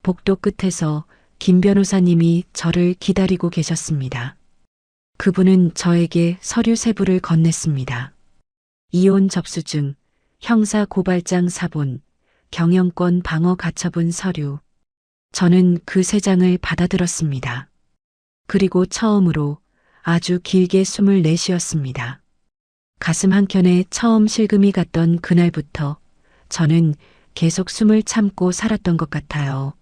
복도 끝에서 김 변호사님이 저를 기다리고 계셨습니다. 그분은 저에게 서류 세 부를 건넸습니다. 이혼 접수증, 형사 고발장 사본, 경영권 방어 가처분 서류. 저는 그 세 장을 받아들었습니다. 그리고 처음으로 아주 길게 숨을 내쉬었습니다. 가슴 한켠에 처음 실금이 갔던 그날부터 저는 계속 숨을 참고 살았던 것 같아요.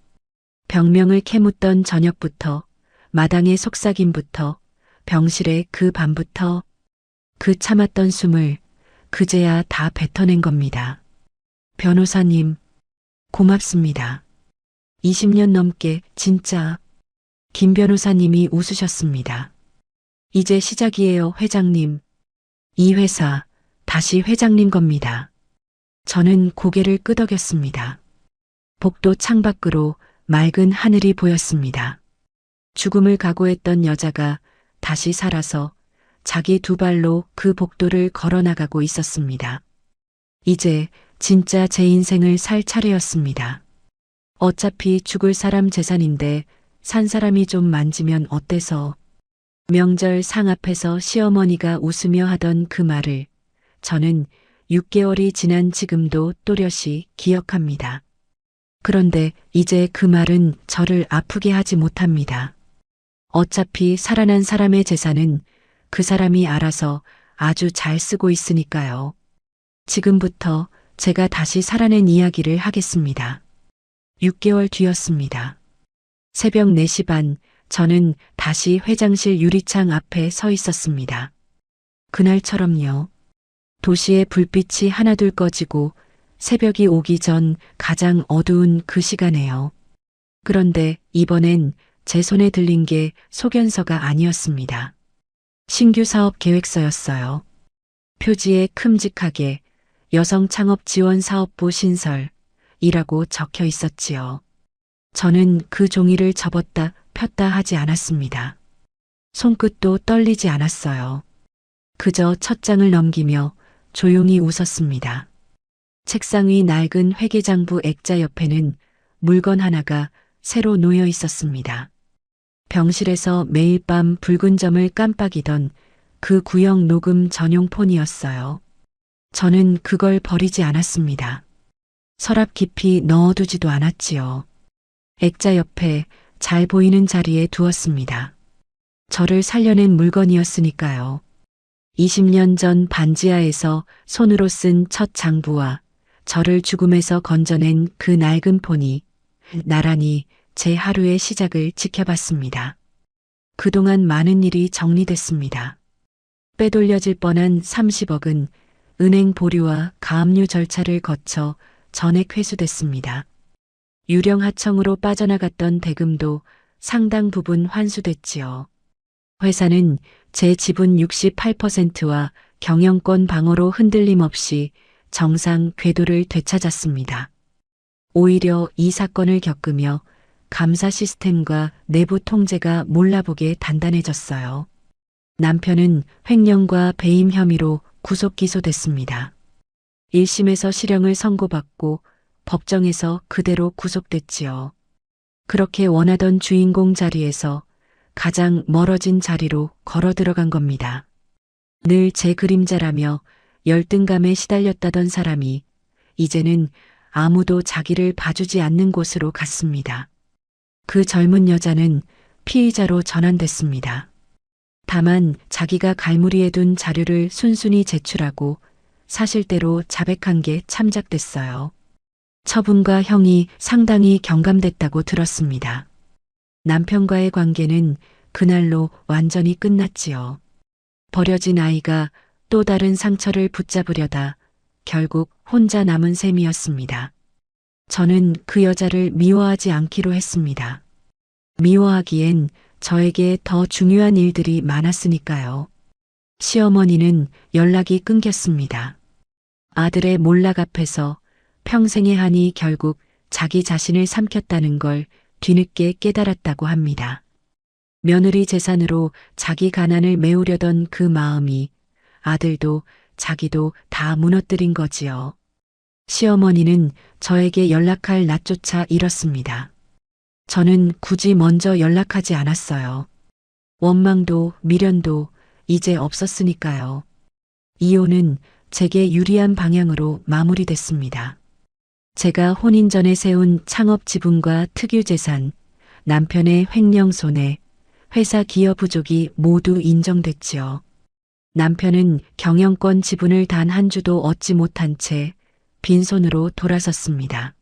병명을 캐묻던 저녁부터, 마당의 속삭임부터, 병실의 그 밤부터, 그 참았던 숨을 그제야 다 뱉어낸 겁니다. 변호사님, 고맙습니다. 20년 넘게 진짜. 김 변호사님이 웃으셨습니다. 이제 시작이에요, 회장님. 이 회사 다시 회장님 겁니다. 저는 고개를 끄덕였습니다. 복도 창밖으로 맑은 하늘이 보였습니다. 죽음을 각오했던 여자가 다시 살아서 자기 두 발로 그 복도를 걸어나가고 있었습니다. 이제 진짜 제 인생을 살 차례였습니다. 어차피 죽을 사람 재산인데 산 사람이 좀 만지면 어때서. 명절 상 앞에서 시어머니가 웃으며 하던 그 말을 저는 6개월이 지난 지금도 또렷이 기억합니다. 그런데 이제 그 말은 저를 아프게 하지 못합니다. 어차피 살아난 사람의 재산은 그 사람이 알아서 아주 잘 쓰고 있으니까요. 지금부터 제가 다시 살아낸 이야기를 하겠습니다. 6개월 뒤였습니다. 새벽 4시 반, 저는 다시 회장실 유리창 앞에 서 있었습니다. 그날처럼요. 도시의 불빛이 하나둘 꺼지고 새벽이 오기 전 가장 어두운 그 시간에요. 그런데 이번엔 제 손에 들린 게 소견서가 아니었습니다. 신규 사업 계획서였어요. 표지에 큼직하게 여성창업지원사업부 신설이라고 적혀 있었지요. 저는 그 종이를 접었다 폈다 하지 않았습니다. 손끝도 떨리지 않았어요. 그저 첫 장을 넘기며 조용히 웃었습니다. 책상 위 낡은 회계장부 액자 옆에는 물건 하나가 새로 놓여 있었습니다. 병실에서 매일 밤 붉은 점을 깜빡이던 그 구형 녹음 전용 폰이었어요. 저는 그걸 버리지 않았습니다. 서랍 깊이 넣어두지도 않았지요. 액자 옆에 잘 보이는 자리에 두었습니다. 저를 살려낸 물건이었으니까요. 20년 전 반지하에서 손으로 쓴 첫 장부와 저를 죽음에서 건져낸 그 낡은 폰이 나란히 제 하루의 시작을 지켜봤습니다. 그동안 많은 일이 정리됐습니다. 빼돌려질 뻔한 30억은 은행 보류와 가압류 절차를 거쳐 전액 회수됐습니다. 유령 하청으로 빠져나갔던 대금도 상당 부분 환수됐지요. 회사는 제 지분 68%와 경영권 방어로 흔들림 없이 정상 궤도를 되찾았습니다. 오히려 이 사건을 겪으며 감사 시스템과 내부 통제가 몰라보게 단단해졌어요. 남편은 횡령과 배임 혐의로 구속 기소됐습니다. 1심에서 실형을 선고받고 법정에서 그대로 구속됐지요. 그렇게 원하던 주인공 자리에서 가장 멀어진 자리로 걸어 들어간 겁니다. 늘 제 그림자라며 열등감에 시달렸다던 사람이 이제는 아무도 자기를 봐주지 않는 곳으로 갔습니다. 그 젊은 여자는 피의자로 전환됐습니다. 다만 자기가 갈무리해 둔 자료를 순순히 제출하고 사실대로 자백한 게 참작됐어요. 처분과 형이 상당히 경감됐다고 들었습니다. 남편과의 관계는 그날로 완전히 끝났지요. 버려진 아이가 또 다른 상처를 붙잡으려다 결국 혼자 남은 셈이었습니다. 저는 그 여자를 미워하지 않기로 했습니다. 미워하기엔 저에게 더 중요한 일들이 많았으니까요. 시어머니는 연락이 끊겼습니다. 아들의 몰락 앞에서 평생의 한이 결국 자기 자신을 삼켰다는 걸 뒤늦게 깨달았다고 합니다. 며느리 재산으로 자기 가난을 메우려던 그 마음이 아들도 자기도 다 무너뜨린 거지요. 시어머니는 저에게 연락할 낯조차 잃었습니다. 저는 굳이 먼저 연락하지 않았어요. 원망도 미련도 이제 없었으니까요. 이혼은 제게 유리한 방향으로 마무리됐습니다. 제가 혼인 전에 세운 창업 지분과 특유 재산, 남편의 횡령 손해, 회사 기여 부족이 모두 인정됐지요. 남편은 경영권 지분을 단 한 주도 얻지 못한 채 빈손으로 돌아섰습니다.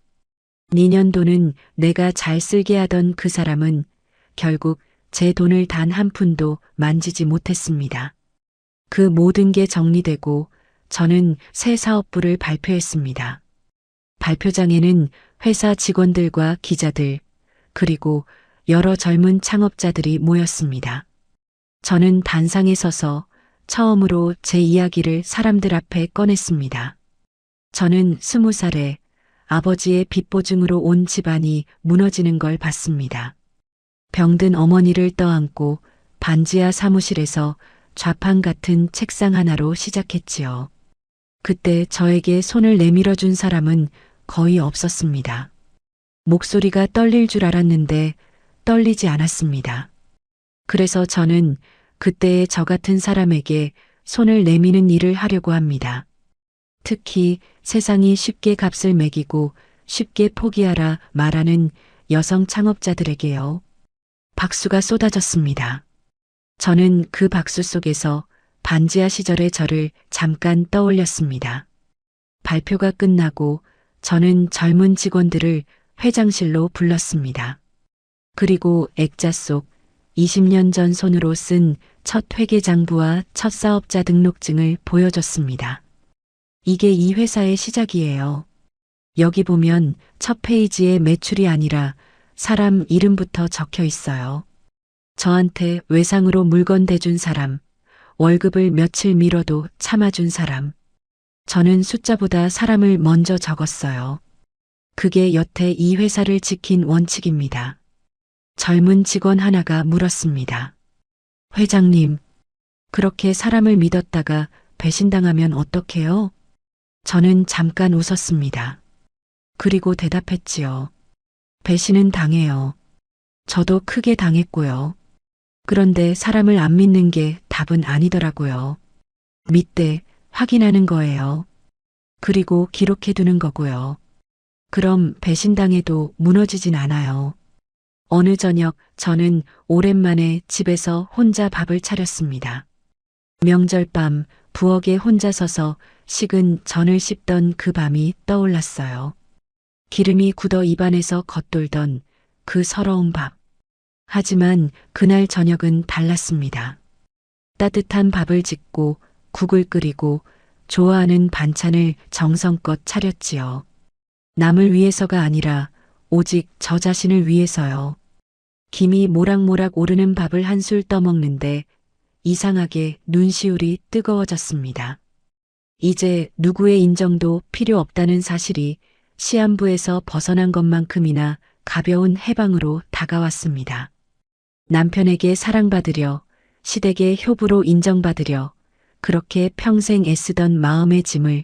니년도는 내가 잘 쓸게 하던 그 사람은 결국 제 돈을 단 한 푼도 만지지 못했습니다. 그 모든 게 정리되고 저는 새 사업부를 발표했습니다. 발표장에는 회사 직원들과 기자들, 그리고 여러 젊은 창업자들이 모였습니다. 저는 단상에 서서 처음으로 제 이야기를 사람들 앞에 꺼냈습니다. 저는 20살에 아버지의 빚보증으로 온 집안이 무너지는 걸 봤습니다. 병든 어머니를 떠안고 반지하 사무실에서 좌판 같은 책상 하나로 시작했지요. 그때 저에게 손을 내밀어 준 사람은 거의 없었습니다. 목소리가 떨릴 줄 알았는데 떨리지 않았습니다. 그래서 저는 그때의 저 같은 사람에게 손을 내미는 일을 하려고 합니다. 특히 세상이 쉽게 값을 매기고 쉽게 포기하라 말하는 여성 창업자들에게요. 박수가 쏟아졌습니다. 저는 그 박수 속에서 반지하 시절의 저를 잠깐 떠올렸습니다. 발표가 끝나고 저는 젊은 직원들을 회장실로 불렀습니다. 그리고 액자 속 20년 전 손으로 쓴 첫 회계장부와 첫 사업자 등록증을 보여줬습니다. 이게 이 회사의 시작이에요. 여기 보면 첫 페이지에 매출이 아니라 사람 이름부터 적혀 있어요. 저한테 외상으로 물건 대준 사람, 월급을 며칠 미뤄도 참아준 사람. 저는 숫자보다 사람을 먼저 적었어요. 그게 여태 이 회사를 지킨 원칙입니다. 젊은 직원 하나가 물었습니다. 회장님, 그렇게 사람을 믿었다가 배신당하면 어떡해요? 저는 잠깐 웃었습니다. 그리고 대답했지요. 배신은 당해요. 저도 크게 당했고요. 그런데 사람을 안 믿는 게 답은 아니더라고요. 믿되 확인하는 거예요. 그리고 기록해 두는 거고요. 그럼 배신당해도 무너지진 않아요. 어느 저녁 저는 오랜만에 집에서 혼자 밥을 차렸습니다. 명절 밤 부엌에 혼자 서서 식은 전을 씹던 그 밤이 떠올랐어요. 기름이 굳어 입안에서 겉돌던 그 서러운 밥. 하지만 그날 저녁은 달랐습니다. 따뜻한 밥을 짓고 국을 끓이고 좋아하는 반찬을 정성껏 차렸지요. 남을 위해서가 아니라 오직 저 자신을 위해서요. 김이 모락모락 오르는 밥을 한술 떠먹는데 이상하게 눈시울이 뜨거워졌습니다. 이제 누구의 인정도 필요 없다는 사실이 시한부에서 벗어난 것만큼이나 가벼운 해방으로 다가왔습니다. 남편에게 사랑받으려, 시댁의 효부로 인정받으려, 그렇게 평생 애쓰던 마음의 짐을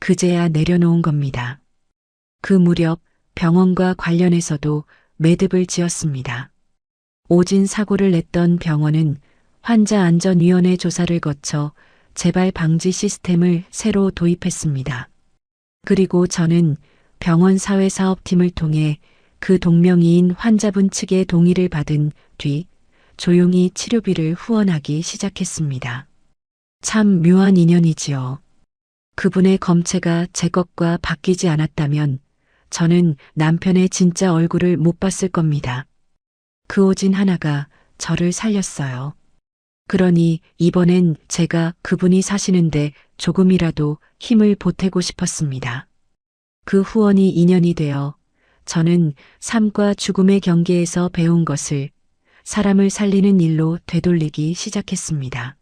그제야 내려놓은 겁니다. 그 무렵 병원과 관련해서도 매듭을 지었습니다. 오진 사고를 냈던 병원은 환자안전위원회 조사를 거쳐 재발 방지 시스템을 새로 도입했습니다. 그리고 저는 병원 사회사업팀을 통해 그 동명이인 환자분 측의 동의를 받은 뒤 조용히 치료비를 후원하기 시작했습니다. 참 묘한 인연이지요. 그분의 검체가 제 것과 바뀌지 않았다면 저는 남편의 진짜 얼굴을 못 봤을 겁니다. 그 오진 하나가 저를 살렸어요. 그러니 이번엔 제가 그분이 사시는데 조금이라도 힘을 보태고 싶었습니다. 그 후원이 인연이 되어 저는 삶과 죽음의 경계에서 배운 것을 사람을 살리는 일로 되돌리기 시작했습니다.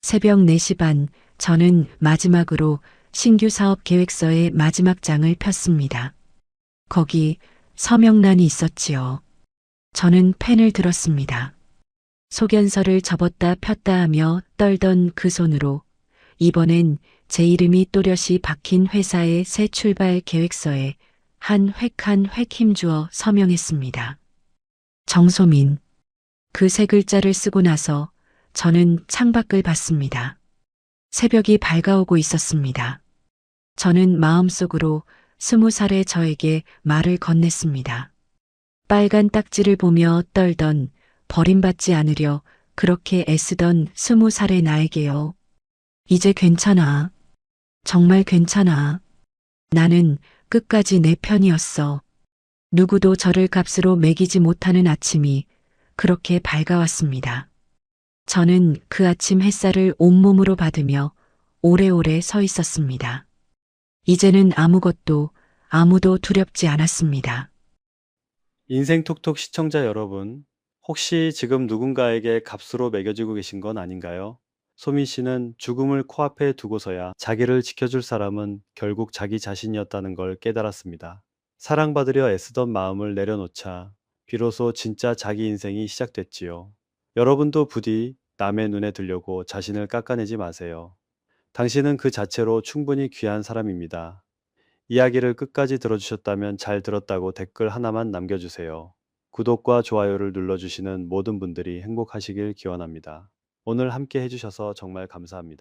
새벽 4시 반 저는 마지막으로 신규 사업 계획서의 마지막 장을 폈습니다. 거기 서명란이 있었지요. 저는 펜을 들었습니다. 소견서를 접었다 폈다 하며 떨던 그 손으로 이번엔 제 이름이 또렷이 박힌 회사의 새 출발 계획서에 한 획 힘주어 서명했습니다. 정소민. 그 세 글자를 쓰고 나서 저는 창밖을 봤습니다. 새벽이 밝아오고 있었습니다. 저는 마음속으로 20살의 저에게 말을 건넸습니다. 빨간 딱지를 보며 떨던 버림받지 않으려 그렇게 애쓰던 20살의 나에게요. 이제 괜찮아. 정말 괜찮아. 나는 끝까지 내 편이었어. 누구도 저를 값으로 매기지 못하는 아침이 그렇게 밝아왔습니다. 저는 그 아침 햇살을 온몸으로 받으며 오래오래 서 있었습니다. 이제는 아무것도 아무도 두렵지 않았습니다. 인생톡톡 시청자 여러분, 혹시 지금 누군가에게 값으로 매겨지고 계신 건 아닌가요? 소민 씨는 죽음을 코앞에 두고서야 자기를 지켜줄 사람은 결국 자기 자신이었다는 걸 깨달았습니다. 사랑받으려 애쓰던 마음을 내려놓자 비로소 진짜 자기 인생이 시작됐지요. 여러분도 부디 남의 눈에 들려고 자신을 깎아내지 마세요. 당신은 그 자체로 충분히 귀한 사람입니다. 이야기를 끝까지 들어주셨다면 잘 들었다고 댓글 하나만 남겨주세요. 구독과 좋아요를 눌러주시는 모든 분들이 행복하시길 기원합니다. 오늘 함께 해주셔서 정말 감사합니다.